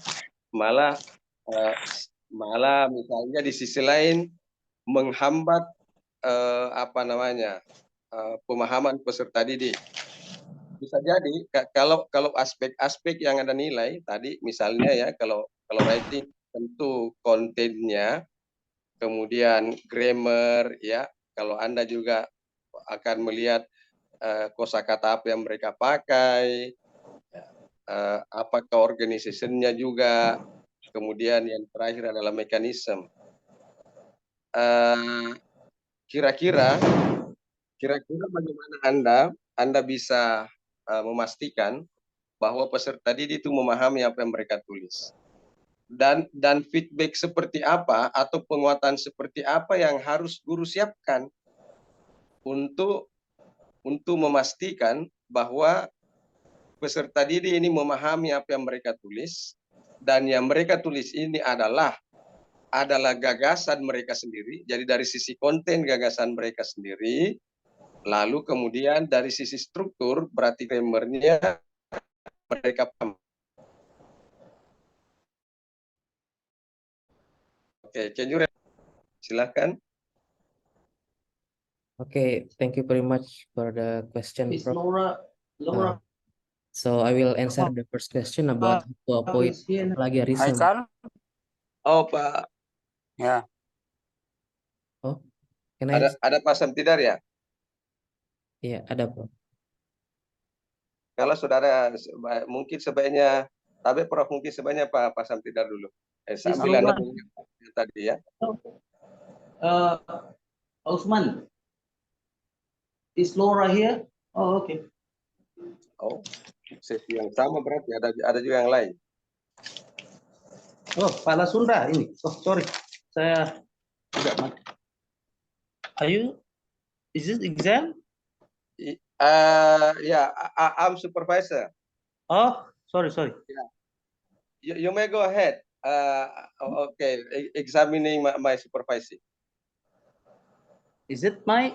misalnya di sisi lain menghambat apa namanya pemahaman peserta didik. Bisa jadi kalau aspek-aspek yang Anda nilai tadi misalnya ya, kalau writing tentu kontennya, kemudian grammar ya, kalau Anda juga akan melihat kosakata apa yang mereka pakai, apakah organization-nya juga, kemudian yang terakhir adalah mekanisme. Kira-kira bagaimana Anda bisa memastikan bahwa peserta didik itu memahami apa yang mereka tulis. dan feedback seperti apa atau penguatan seperti apa yang harus guru siapkan untuk memastikan bahwa peserta didik ini memahami apa yang mereka tulis, dan yang mereka tulis ini adalah gagasan mereka sendiri. Jadi dari sisi konten gagasan mereka sendiri, lalu kemudian dari sisi struktur berarti grammarnya mereka paham. Oke, can you silakan.
Okay, thank you very much for the question,
Is
Prof.
Laura
So I will answer the first question about to avoid
is here?
plagiarism.
Haikal,
Oh, Pak,
ya.
Can I?
ada Pak Samtidar ya?
Iya, ada, Prof.
Kalau saudara mungkin sebaiknya, tapi Prof mungkin sebaiknya Pak Samtidar dulu. Sambil Anda mengingat tadi ya.
Osman, is Laura here? Oh, okay.
Oh, sesi yang sama berarti ada juga yang lain.
Oh, Pak Lasundra ini. Oh, sorry. Saya tidak mati. Are you? Is this exam?
Yeah, I'm supervisor.
Oh, sorry.
You may go ahead. Okay, examining my supervising.
Is it my?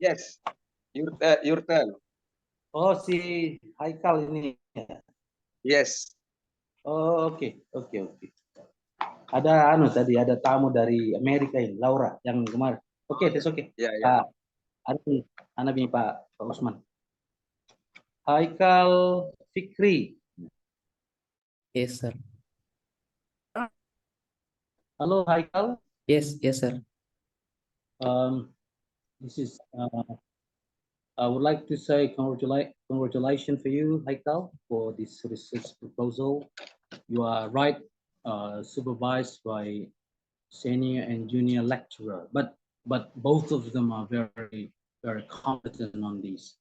Yes, your turn.
Oh, si Haikal ini.
Yes.
Oh, oke. Ada tadi ada tamu dari Amerika ini, Laura yang kemarin. Oke, that's okay.
Ya, ya.
Anak ini Pak Osman. Haikal Fikri.
Yes, sir.
Halo Haikal.
Yes, sir.
This is I would like to say congratulations for you, Haikal, for this research proposal. You are right, supervised by senior and junior lecturer, but both of them are very competent on these.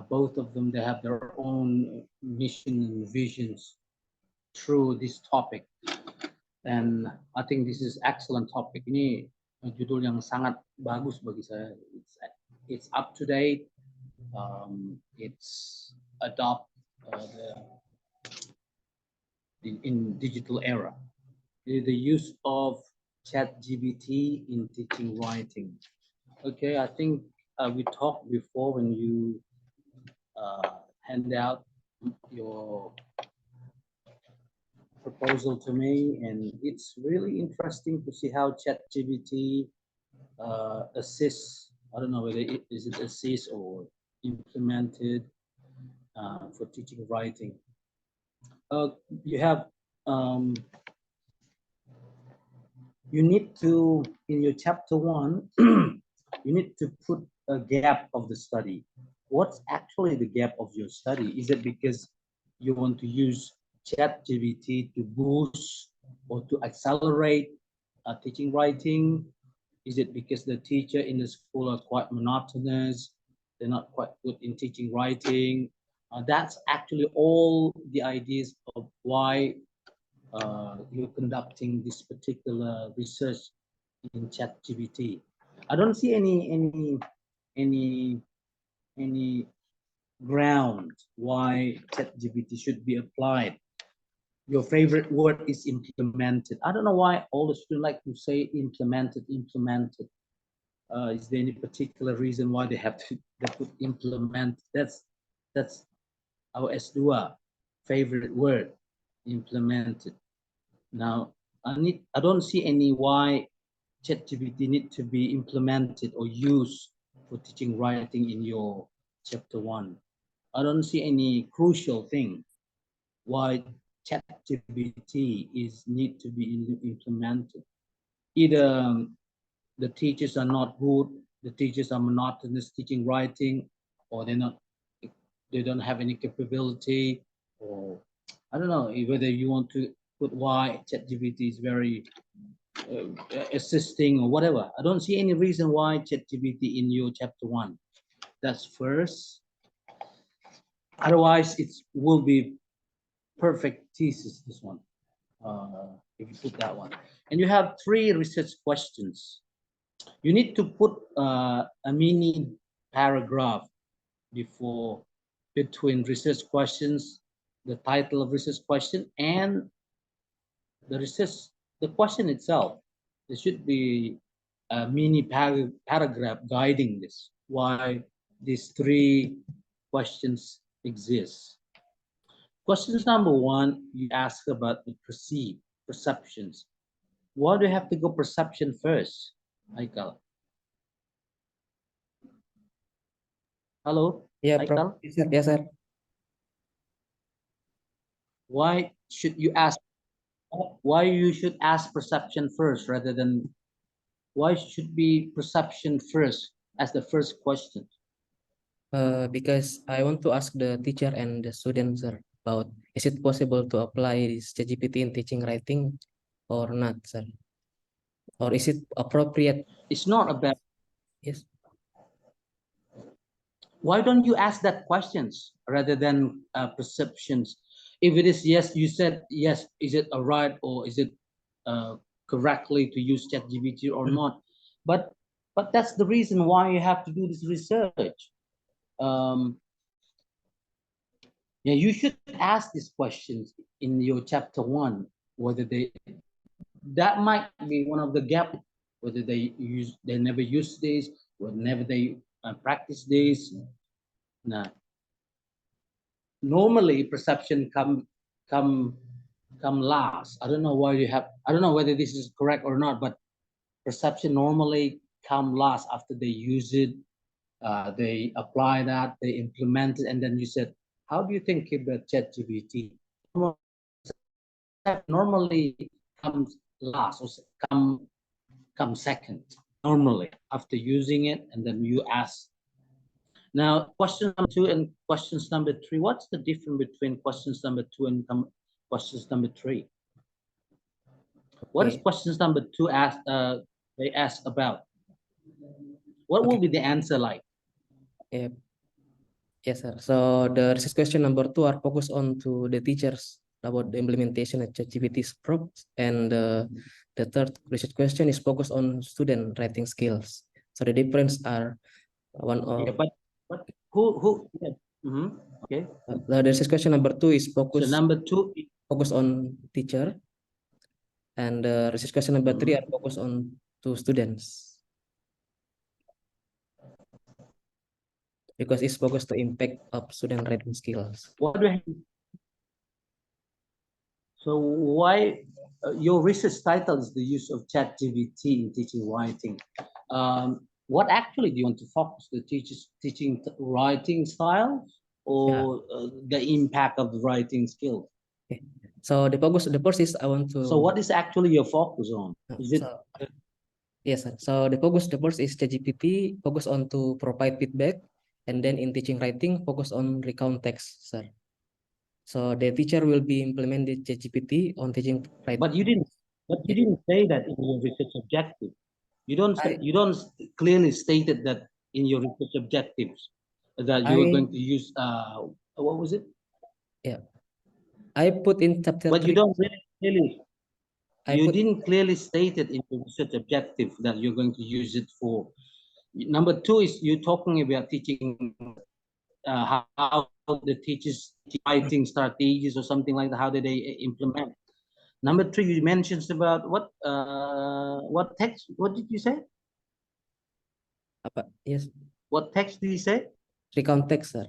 Both of them, they have their own mission and visions through this topic, and I think this is excellent topic. Ini judul yang sangat bagus bagi saya. It's up to date. It's adopt in digital era. The use of ChatGPT in teaching writing. Okay, I think we talked before when you hand out your proposal to me, and it's really interesting to see how ChatGPT assists. I don't know whether it assists or implemented for teaching writing. You have you need to, in your chapter 1, you need to put a gap of the study. What's actually the gap of your study? Is it because you want to use ChatGPT to boost or to accelerate teaching writing? Is it because the teacher in the school are quite monotonous? They're not quite good in teaching writing? That's actually all the ideas of why you're conducting this particular research in ChatGPT. I don't see any ground why ChatGPT should be applied. Your favorite word is implemented. I don't know why all the students like to say implemented. Is there any particular reason why they put implement? That's our S2 favorite word, implemented. Now, I don't see any why ChatGPT need to be implemented or used for teaching writing in your chapter 1. I don't see any crucial thing why ChatGPT need to be implemented. Either the teachers are not good, the teachers are monotonous teaching writing, or they don't have any capability, or I don't know whether you want to put why ChatGPT is very assisting or whatever. I don't see any reason why ChatGPT in your chapter 1. That's first. Otherwise, it will be perfect thesis, this one. if you put that one. And you have 3 research questions. You need to put a mini paragraph between research questions, the title of research question, and the question itself. There should be a mini paragraph guiding this, why these 3 questions exist. Questions number 1, you ask about the perceptions. Why do you have to go perception first, Michael? Hello,
Yeah,
Michael?
Prof. Yes, sir. Yes, sir.
Why should you ask? Why you should ask perception first rather than? Why should be perception first as the first question?
Because I want to ask the teacher and the students, sir, about is it possible to apply this ChatGPT in teaching writing or not, sir? Or is it appropriate?
It's not about.
Yes.
Why don't you ask that questions rather than perceptions? If it is yes, you said yes. Is it a right or is it correctly to use ChatGPT or not? But that's the reason why you have to do this research. Yeah, you should ask these questions in your chapter 1, whether that might be one of the gap, whether they never use this, whenever they practice this. Nah. Normally perception come last. I don't know why I don't know whether this is correct or not, but perception normally come last after they use it, they apply that, they implement it, and then you said, how do you think about ChatGPT? Normally comes last or come second, normally after using it, and then you ask. Now, question number 2 and questions number 3, what's the difference between questions number 2 and questions number 3? What is
Okay.
questions number 2 they ask about? What will be the answer like?
Yeah. Yes, sir. So the research question number 2 are focused on to the teachers about the implementation of ChatGPT's prompts, and the third research question is focused on student writing skills. So the difference are one of
Yeah, but who? Yeah. Okay.
the research question number 2 is
So
focused
number 2.
focused on teacher, and the research question number 3 are focused on to students, because it's focused to impact of student writing skills.
So why your research title is the use of ChatGPT in teaching writing? What actually do you want to focus? The teaching writing style or the impact of the writing skill?
Okay. So the first is I want to.
So what is actually your focus on? Is it?
Yes, sir. So the first is ChatGPT, focus on to provide feedback, and then in teaching writing, focus on recount text, sir. So the teacher will be implemented ChatGPT on teaching writing.
But you didn't say that in your research objective. You don't clearly stated that in your research objectives that you are going to use what was it?
Yeah, I put in chapter.
But
3.
you don't really clearly. You didn't clearly state it in your research objective that you're going to use it for. Number 2 is you're talking about teaching how the teachers writing strategies or something like that. How do they implement? Number 3, you mentioned about what text? What did you say?
Yes.
What text did you say?
Recount text, sir.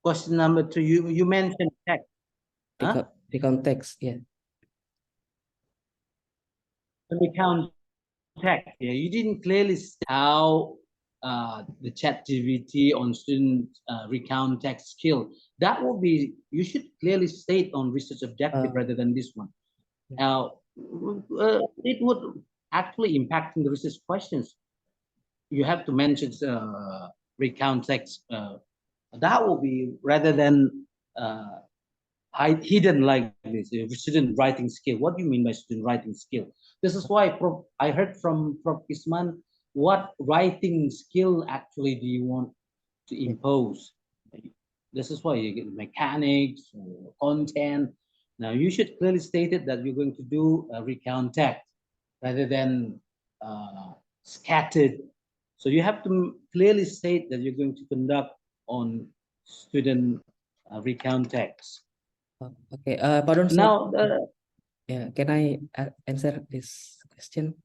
Question number 2, you mentioned text.
Recount text, yeah.
Recount text. Yeah, you didn't clearly state how the ChatGPT on student recount text skill. That will be, you should clearly state on research objective rather than this one. Now, it would actually impact the research questions. You have to mention recount text. That will be rather than hidden like this. Student writing skill. What do you mean by student writing skill? This is why I heard from Prof. Isman, what writing skill actually do you want to impose? This is why you get mechanics, content, Now you should clearly state it that you're going to do a recount text rather than scattered. So you have to clearly state that you're going to conduct on student recount text.
Okay, pardon, sir.
Now,
Yeah, can I answer this question?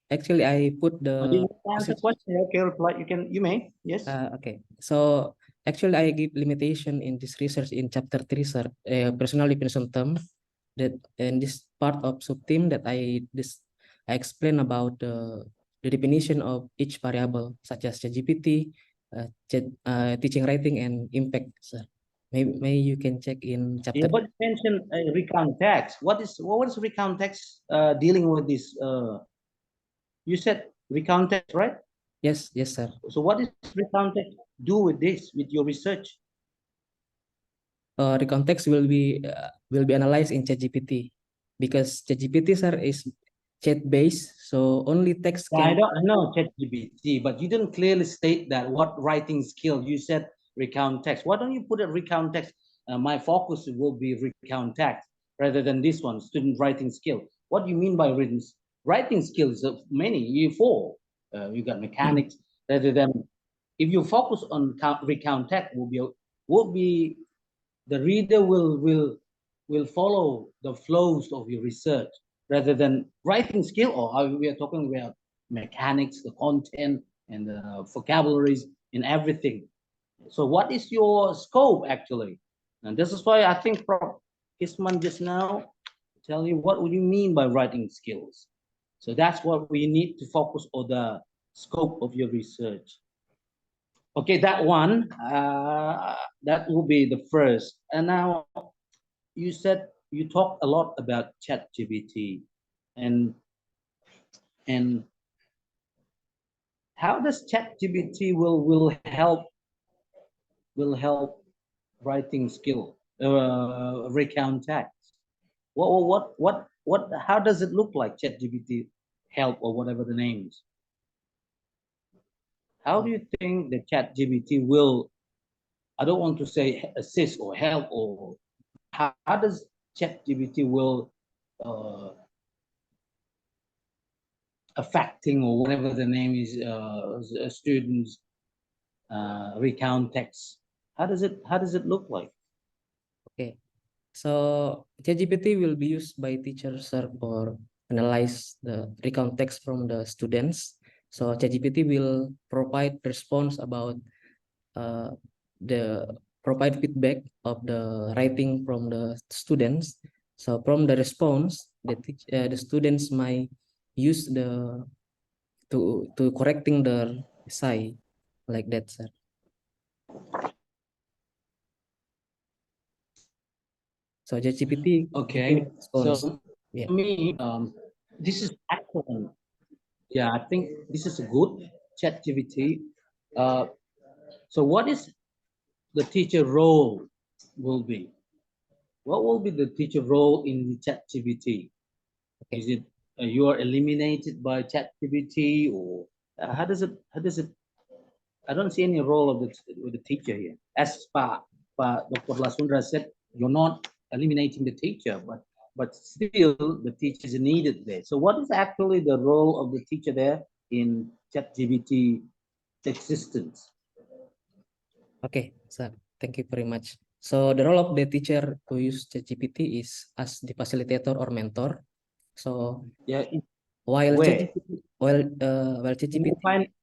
Actually, I put
you
the
can answer question. Okay, reply. You may. Yes.
okay. So actually, I give limitation in this research in chapter 3, sir. Personal definition term that in this part of subtheme that I explain about the definition of each variable such as ChatGPT, teaching, writing, and impact, sir. May you can check in
Yeah,
chapter.
but you mentioned recount text. What is recount text dealing with this? You said recount text, right?
Yes, sir.
So what is recount text do with this, with your research?
The context will be analyzed in ChatGPT because ChatGPT, sir, is chat based, so only text
I
can.
don't know ChatGPT, but you didn't clearly state that what writing skill. You said recount text. Why don't you put a recount text? My focus will be recount text rather than this one, student writing skill. What do you mean by writing skills? Of many, you four. You got mechanics rather than. If you focus on recount text, will be the reader will follow the flows of your research rather than writing skill, or how we are talking about mechanics, the content and the vocabularies and everything. So what is your scope actually? And this is why I think Prof. Kisman just now tell you what would you mean by writing skills. So that's what we need to focus on, the scope of your research. Okay, that one, that will be the first. And now you said you talked a lot about ChatGPT and how does ChatGPT will help writing skill, recount text? What how does it look like ChatGPT help or whatever the names? How do you think the ChatGPT will, I don't want to say assist or help, or how does ChatGPT will affecting or whatever the name is students recount text? How does it look like?
Okay, so ChatGPT will be used by teachers, sir, for analyze the recount text from the students. So ChatGPT will provide response about the provide feedback of the writing from the students. So from the response, the students might use the to correcting the essay like that, sir. So ChatGPT.
Okay,
response.
so
Yeah.
for me, this is excellent. Yeah, I think this is a good ChatGPT. So what is the teacher role will be? What will be the teacher role in the ChatGPT? Is it you are eliminated by ChatGPT, or how does it? I don't see any role of the teacher here. As Dr. Lasundra said, you're not eliminating the teacher, but still the teacher is needed there. So what is actually the role of the teacher there in ChatGPT existence?
Okay, sir. Thank you very much. So the role of the teacher to use ChatGPT is as the facilitator or mentor. So
Yeah,
while
where?
ChatGPT,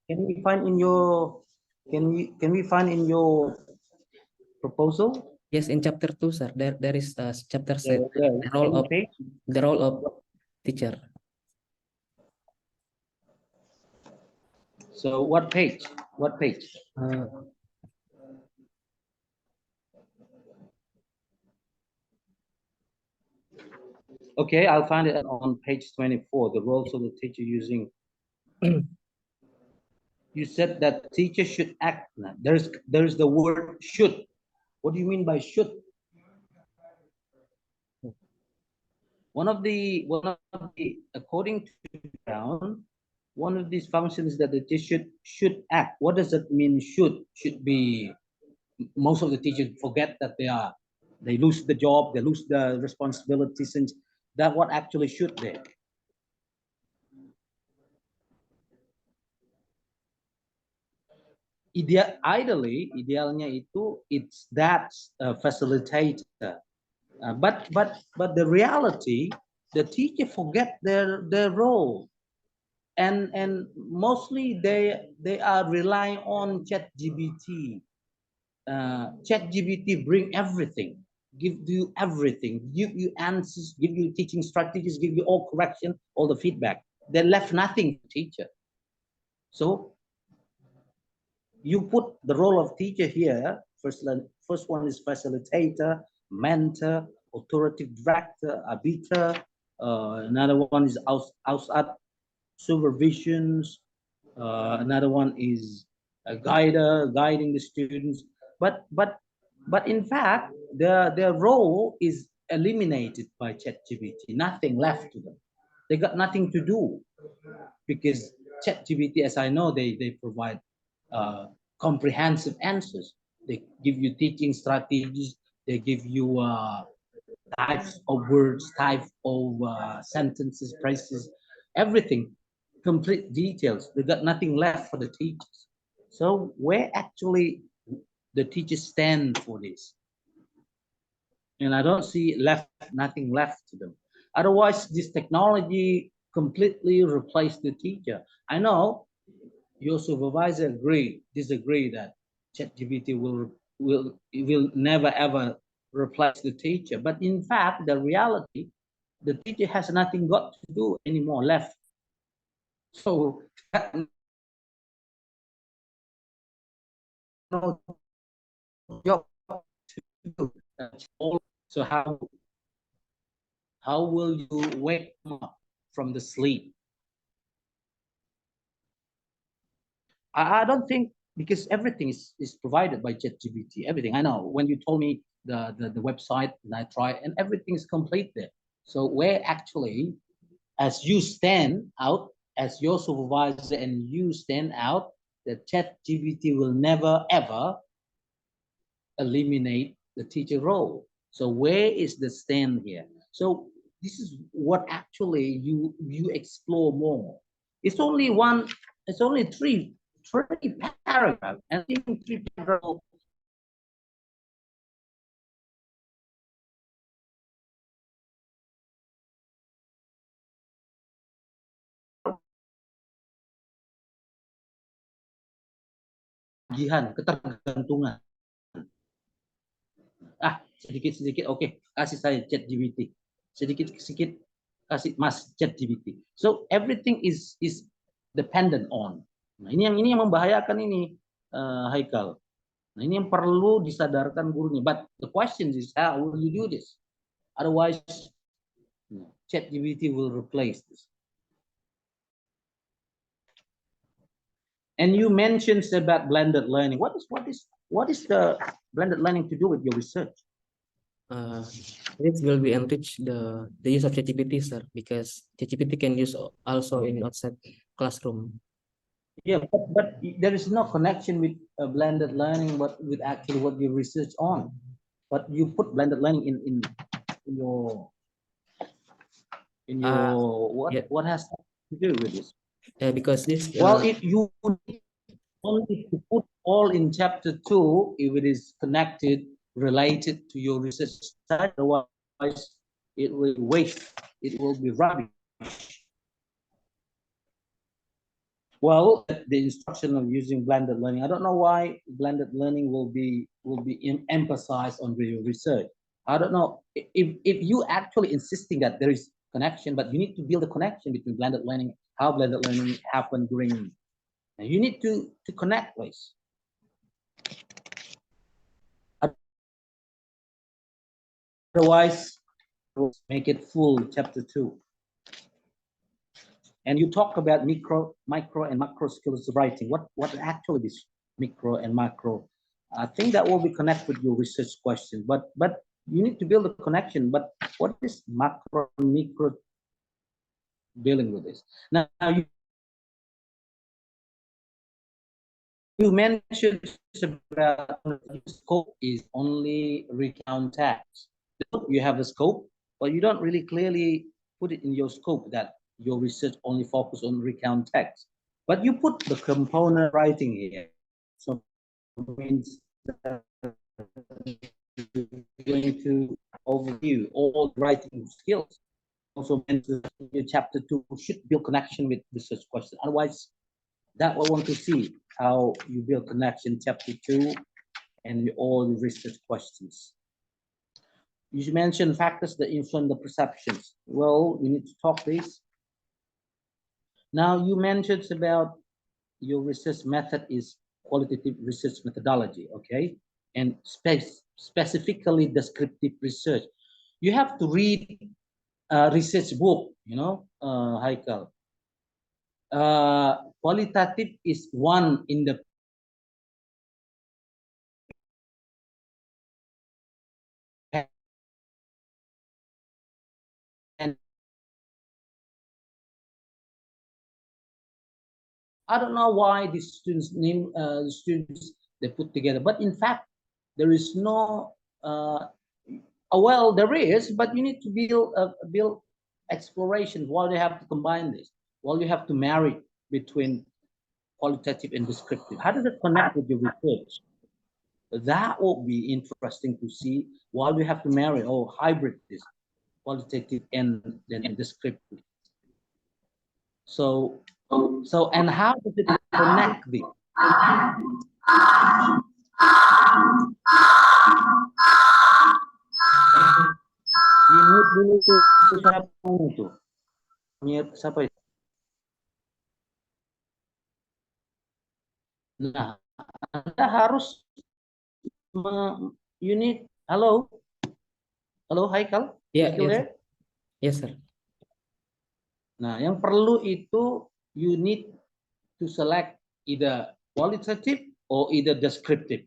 Can we find in your can we find in your proposal?
yes, in chapter 2, sir, there is a chapter set
The
the role of teacher.
So what page? What page? Okay, I'll find it on page 24. The roles of the teacher using. You said that teacher should act. There's the word should. What do you mean by should? One of the according to Brown, one of these functions that the teacher should act. What does that mean? Should be. Most of the teachers forget that they are They lose the job, they lose the responsibilities, and that what actually should there. Idealnya itu it's that facilitator. But the reality, the teacher forget their role, and mostly they are relying on ChatGPT. ChatGPT bring everything, give you everything, give you answers, give you teaching strategies, give you all correction, all the feedback. They left nothing to teacher. So you put the role of teacher here. First one is facilitator, mentor, authoritative director, arbiter. Another one is outside supervisions. Another one is a guider, guiding the students. But in fact, their role is eliminated by ChatGPT. Nothing left to them. They got nothing to do, because ChatGPT, as I know, they provide comprehensive answers. They give you teaching strategies. They give you types of words, types of sentences, phrases, everything, complete details. They got nothing left for the teachers. So where actually the teachers stand for this? And I don't see nothing left to them. Otherwise, this technology completely replaced the teacher. I know your supervisor disagree that ChatGPT will never ever replace the teacher. But in fact, the reality, the teacher has nothing got to do anymore left. So no job to do. So how will you wake up from the sleep? I don't think, because everything is provided by ChatGPT. Everything. I know when you told me the website, and I tried, and everything is complete there. So where actually, as you stand out, as your supervisor, and you stand out, that ChatGPT will never ever eliminate the teacher role. So where is the stand here? So this is what actually you explore more. It's only three paragraphs, and even 3 paragraphs. Ketergantungan. Sedikit-sedikit, oke, kasih saya ChatGPT. Sedikit-sedikit kasih Mas ChatGPT. So everything is dependent on. Nah, ini yang membahayakan ini, Haikal. Nah, ini yang perlu disadarkan gurunya. But the question is, how will you do this? Otherwise, ChatGPT will replace this. And you mentioned about blended learning. What is the blended learning to do with your research?
This will be enrich the use of ChatGPT, sir, because ChatGPT can use also in outside classroom.
Yeah, but there is no connection with blended learning, but with actually what you research on. But you put blended learning in your
Yeah.
what has to do with this?
Because this
Well, if you only to put all in chapter 2, if it is connected, related to your research study, otherwise it will waste, it will be rubbish. Well, the instruction of using blended learning, I don't know why blended learning will be emphasized on your research. I don't know if you actually insisting that there is connection, but you need to build a connection between blended learning, how blended learning happened during. You need to connect ways. Otherwise, make it full chapter 2. And you talk about micro and macro skills of writing. What actually is micro and macro? I think that will be connected with your research question. But you need to build a connection. But what is macro and micro dealing with this? Now you you mentioned about the scope is only recount text. You have the scope, but you don't really clearly put it in your scope that your research only focus on recount text. But you put the component writing here. So it means that you're going to overview all writing skills. Also meant your chapter 2 should build connection with research question. Otherwise, that I want to see how you build connection chapter 2 and all the research questions. You mentioned factors that influence the perceptions. Well, we need to talk this. Now you mentioned about your research method is qualitative research methodology, okay? And specifically descriptive research. You have to read a research book, you know, Haikal. Qualitative is one in the and I don't know why these students name students they put together, but in fact there is no well there is, but you need to build exploration. Why they have to combine this? Well, you have to marry between qualitative and descriptive. How does it connect with your research? That will be interesting to see. Why we have to marry or hybrid this qualitative and then descriptive. So and how does it connect this? Di-mute dulu tuh siapa itu? Mute siapa itu? Nah, Anda harus halo Haikal,
Yeah,
still
yes,
there?
yes, sir.
Nah, yang perlu itu you need to select either qualitative or either descriptive.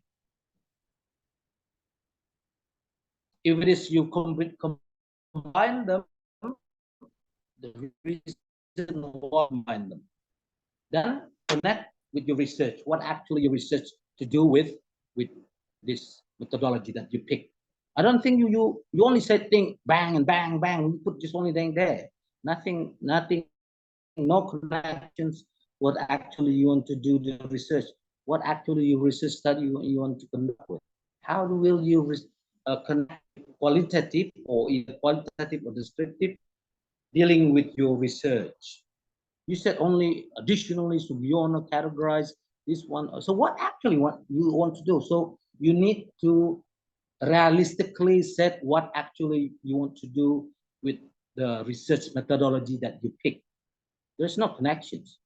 If it is you combine them, the reason why combine them, then connect with your research. What actually your research to do with this methodology that you pick. I don't think you only said thing bang and bang bang. You put just only thing there. Nothing, no connections. What actually you want to do the research? What actually your research study you want to conduct with? How will you connect qualitative or either qualitative or descriptive dealing with your research? You said only additionally Sugiono categorize this one. So what actually you want to do? So you need to realistically set what actually you want to do with the research methodology that you pick. There's no connections.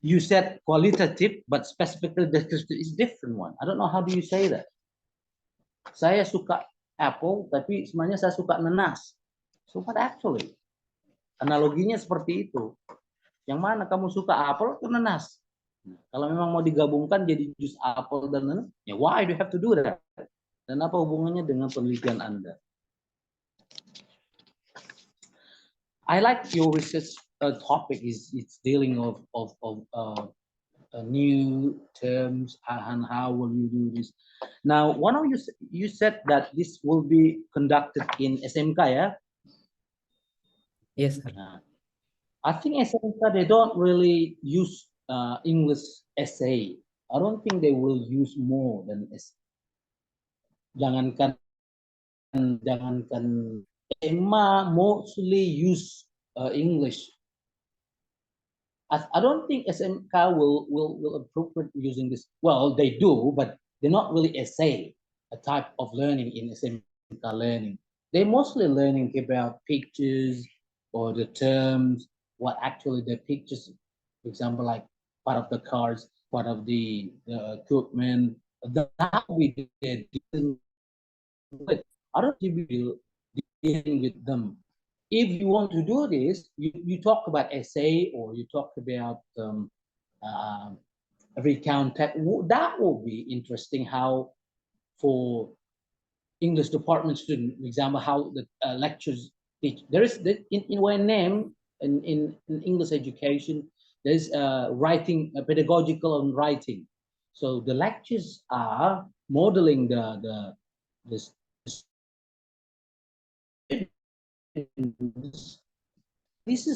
You said qualitative, but specifically descriptive is different one. I don't know how do you say that. Saya suka apple, tapi sebenarnya saya suka nanas. So what actually? Analoginya seperti itu. Yang mana kamu suka apel atau nanas? Kalau memang mau digabungkan jadi jus apel dan nanas, ya why do you have to do that? Dan apa hubungannya dengan penelitian Anda? I like your research topic is it's dealing of new terms and how will you do this. Now, one of you said that this will be conducted in SMK, yeah?
Yes, sir.
I think SMK they don't really use English essay. I don't think they will use more than essay. Jangankan Emma mostly use English. I don't think SMK will approve using this. Well, they do, but they're not really essay, a type of learning in SMK learning. They're mostly learning about pictures or the terms, what actually the pictures, for example, like part of the cars, part of the equipment. That we didn't. I don't think we will dealing with them. If you want to do this, you talk about essay or you talk about recount text. That will be interesting. How for English department student, for example, how the lectures teach. There is in one name in English education, there's writing, pedagogical on writing. So the lectures are modeling the this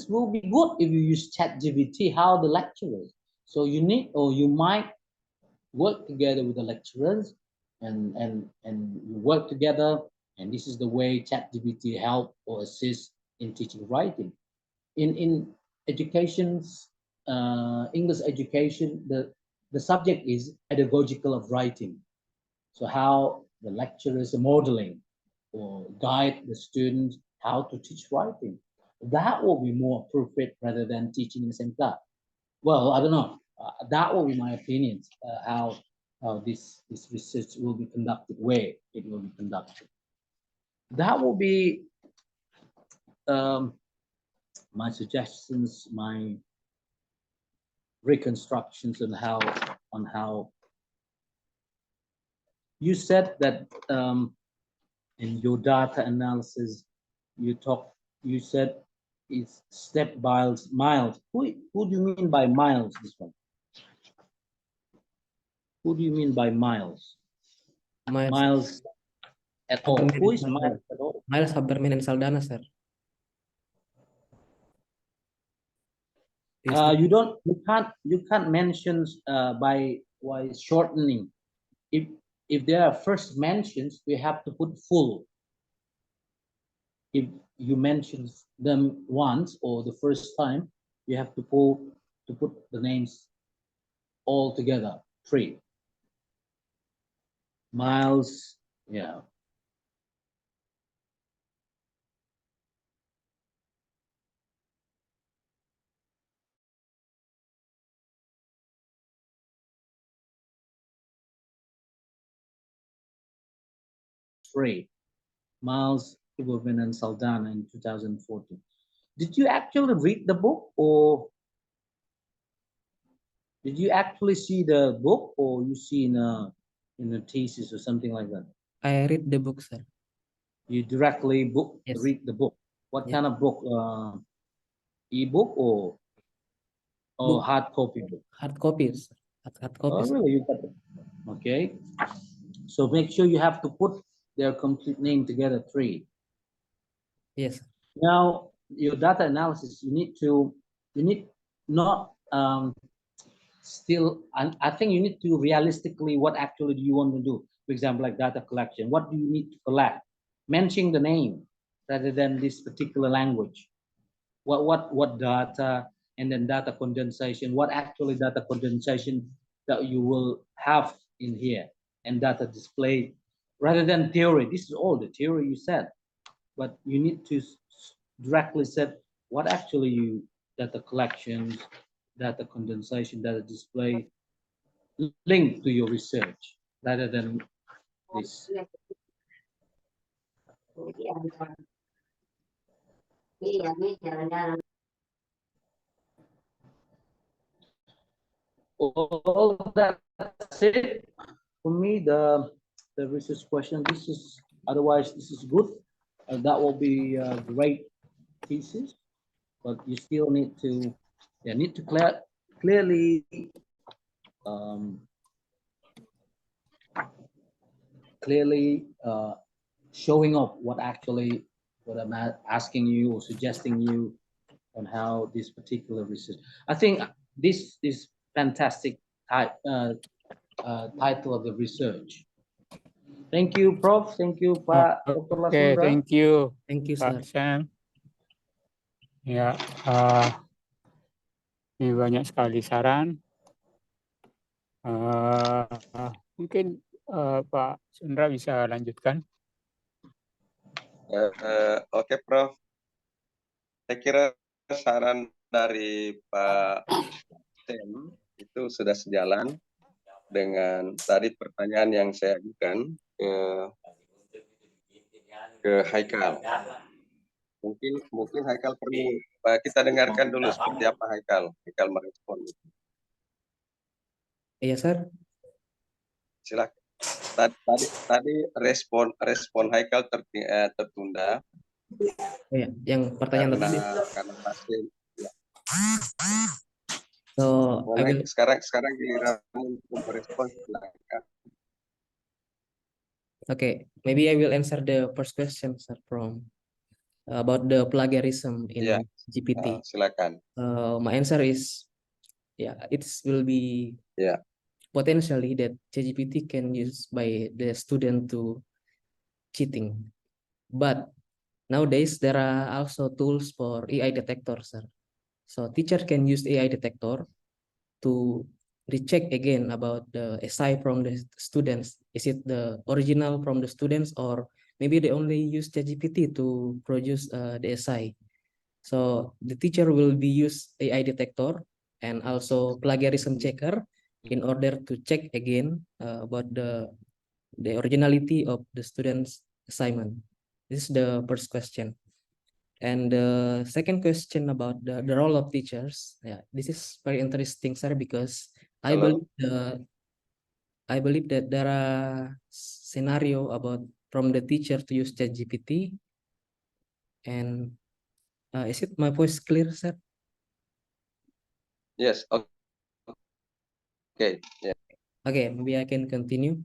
will be good if you use ChatGPT, how the lecturers. So you need, or you might work together with the lecturers and you work together, and this is the way ChatGPT help or assist in teaching writing. In education's English education, the subject is pedagogical of writing. So how the lecturers are modeling or guide the students how to teach writing. That will be more appropriate rather than teaching in SMK. Well, I don't know. That will be my opinion, how this research will be conducted, where it will be conducted. That will be my suggestions, my reconstructions on how you said that in your data analysis, you said it's step miles. Who do you mean by miles? This one. Who do you mean by miles? Miles at all.
Haberman
Who
and
is
Saldana.
Miles at all?
Miles Haberman and Saldana, sir.
You can't mention by shortening. If there are first mentions, we have to put full. If you mention them once or the first time, you have to put the names all together. 3. Miles, yeah. Miles Haberman and Saldana in 2014. Did you actually read the book, or did you actually see the book, or you see in a thesis or something like that?
I read the book, sir.
You directly
Yes.
read the book. What
Yeah.
kind of book? E-book or
Book.
hard copy book?
Hard copies. Hard
Oh,
copies.
really? You got it. Okay. So make sure you have to put their complete name together. 3.
Yes.
Now, your data analysis, you need not still, I think you need to realistically, what actually do you want to do? For example, like data collection, what do you need to collect? Mention the name rather than this particular language. What data, and then data condensation, what actually data condensation that you will have in here, and data display rather than theory. This is all the theory you said, but you need to directly set what actually you data collections, data condensation, data display link to your research rather than this. All that's it for me. The research question. This is good. That will be a great thesis, but you still need to clearly showing up what I'm asking you or suggesting you on how this particular research. I think this is fantastic title of the research. Thank you, Prof. Thank you, Pak Dr.
Okay,
Lasundra.
thank you,
Thank you, sir.
Pak Sam. Ya, ini banyak sekali saran. Mungkin Pak Sundra bisa lanjutkan.
Oke, Prof. Saya kira saran dari Pak Sam itu sudah sejalan dengan tadi pertanyaan yang saya ajukan ke Haikal. Mungkin Haikal perlu kita dengarkan dulu seperti apa Haikal merespon.
Iya, sir.
Silakan. Tadi respon Haikal tertunda
Oh, ya. Yang pertanyaan tadi.
karena
So I
Boleh,
will
sekarang giliranmu untuk merespons. Silakan.
okay. Maybe I will answer the first question, sir, from about the plagiarism
Ya,
in GPT.
silakan.
My answer is, yeah, it will be
Ya.
potentially that ChatGPT can use by the student to cheating. But nowadays there are also tools for AI detector, sir. So teacher can use AI detector to recheck again about the essay from the students. Is it the original from the students, or maybe they only use ChatGPT to produce the essay? So the teacher will be use AI detector and also plagiarism checker in order to check again about the originality of the student's assignment. This is the first question. And the second question about the role of teachers. Yeah, this is very interesting, sir, because I
Hello?
believe that there are scenario about from the teacher to use ChatGPT. And is it my voice clear, sir?
Yes. Okay. Yeah.
Okay, maybe I can continue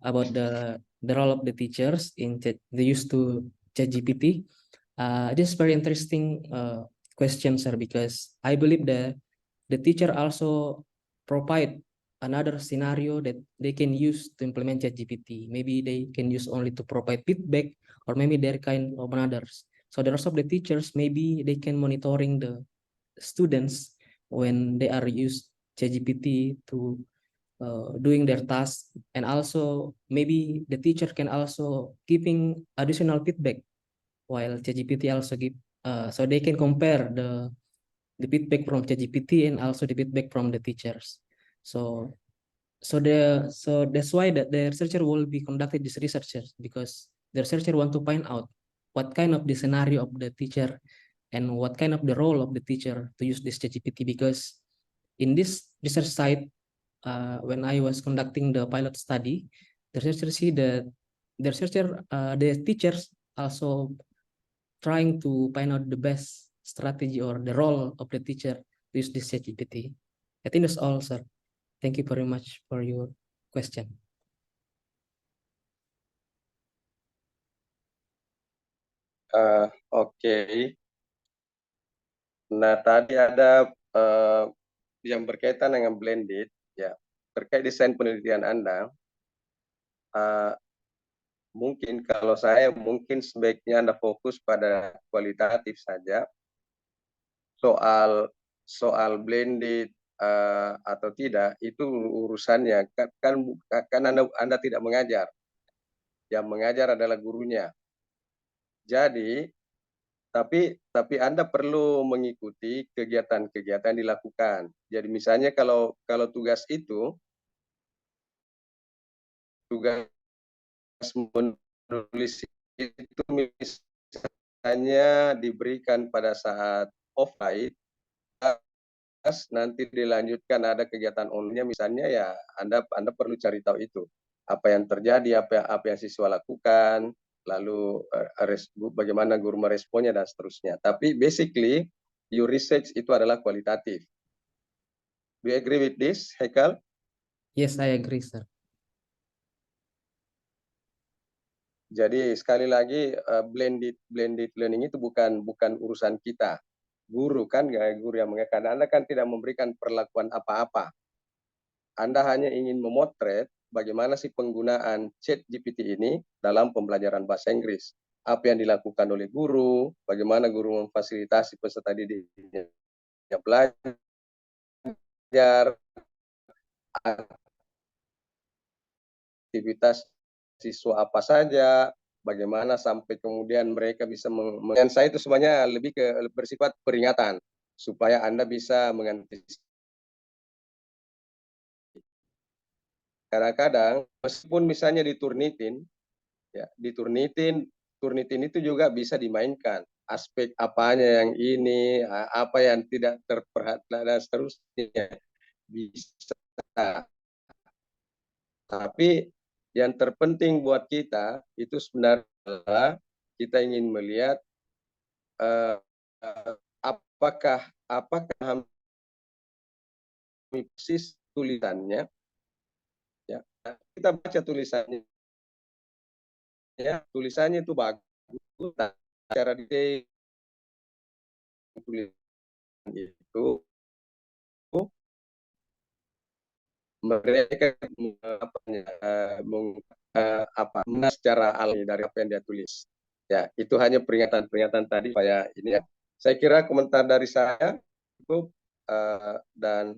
about the role of the teachers in the use to ChatGPT. This is very interesting question, sir, because I believe that the teacher also provide another scenario that they can use to implement ChatGPT. Maybe they can use only to provide feedback, or maybe there kind of others. So the rest of the teachers, maybe they can monitoring the students when they are use ChatGPT to doing their task, and also maybe the teacher can also giving additional feedback while ChatGPT also give, so they can compare the feedback from ChatGPT and also the feedback from the teachers. So that's why the researcher will be conducted this researchers, because the researcher want to find out what kind of the scenario of the teacher and what kind of the role of the teacher to use this ChatGPT. Because in this research site, when I was conducting the pilot study, the researcher see that the teachers also trying to find out the best strategy or the role of the teacher to use this ChatGPT. I think that's all, sir. Thank you very much for your question.
Oke. Nah, tadi ada yang berkaitan dengan blended, ya, terkait desain penelitian Anda. Mungkin kalau saya mungkin sebaiknya Anda fokus pada kualitatif saja. Soal blended atau tidak itu urusannya kan Anda tidak mengajar. Yang mengajar adalah gurunya. Jadi tapi Anda perlu mengikuti kegiatan-kegiatan yang dilakukan. Jadi misalnya kalau tugas menulis itu misalnya diberikan pada saat offline, nanti dilanjutkan ada kegiatan online-nya misalnya, ya Anda perlu cari tahu itu. Apa yang terjadi, apa yang siswa lakukan, lalu bagaimana guru meresponnya dan seterusnya. Tapi basically your research itu adalah kualitatif. Do you agree with this, Haikal?
Yes, I agree, sir.
Jadi sekali lagi blended learning itu bukan urusan kita. Guru kan, guru yang mengajar. Anda kan tidak memberikan perlakuan apa-apa. Anda hanya ingin memotret bagaimana sih penggunaan ChatGPT ini dalam pembelajaran bahasa Inggris. Apa yang dilakukan oleh guru, bagaimana guru memfasilitasi peserta didiknya belajar, aktivitas siswa apa saja, bagaimana sampai kemudian mereka bisa dan saya itu semuanya lebih bersifat peringatan supaya Anda bisa mengantisipasi. Kadang-kadang meskipun misalnya Turnitin itu juga bisa dimainkan. Aspek apanya yang ini, apa yang tidak terperhatikan dan seterusnya bisa. Tapi yang terpenting buat kita itu sebenarnya kita ingin melihat apakah apakah kami persis tulisannya, ya kita baca tulisannya, ya tulisannya itu bagus, nah, cara detail tulisan itu mereka secara alami dari apa yang dia tulis. Ya, itu hanya peringatan-peringatan tadi supaya ini ya. Saya kira komentar dari saya cukup dan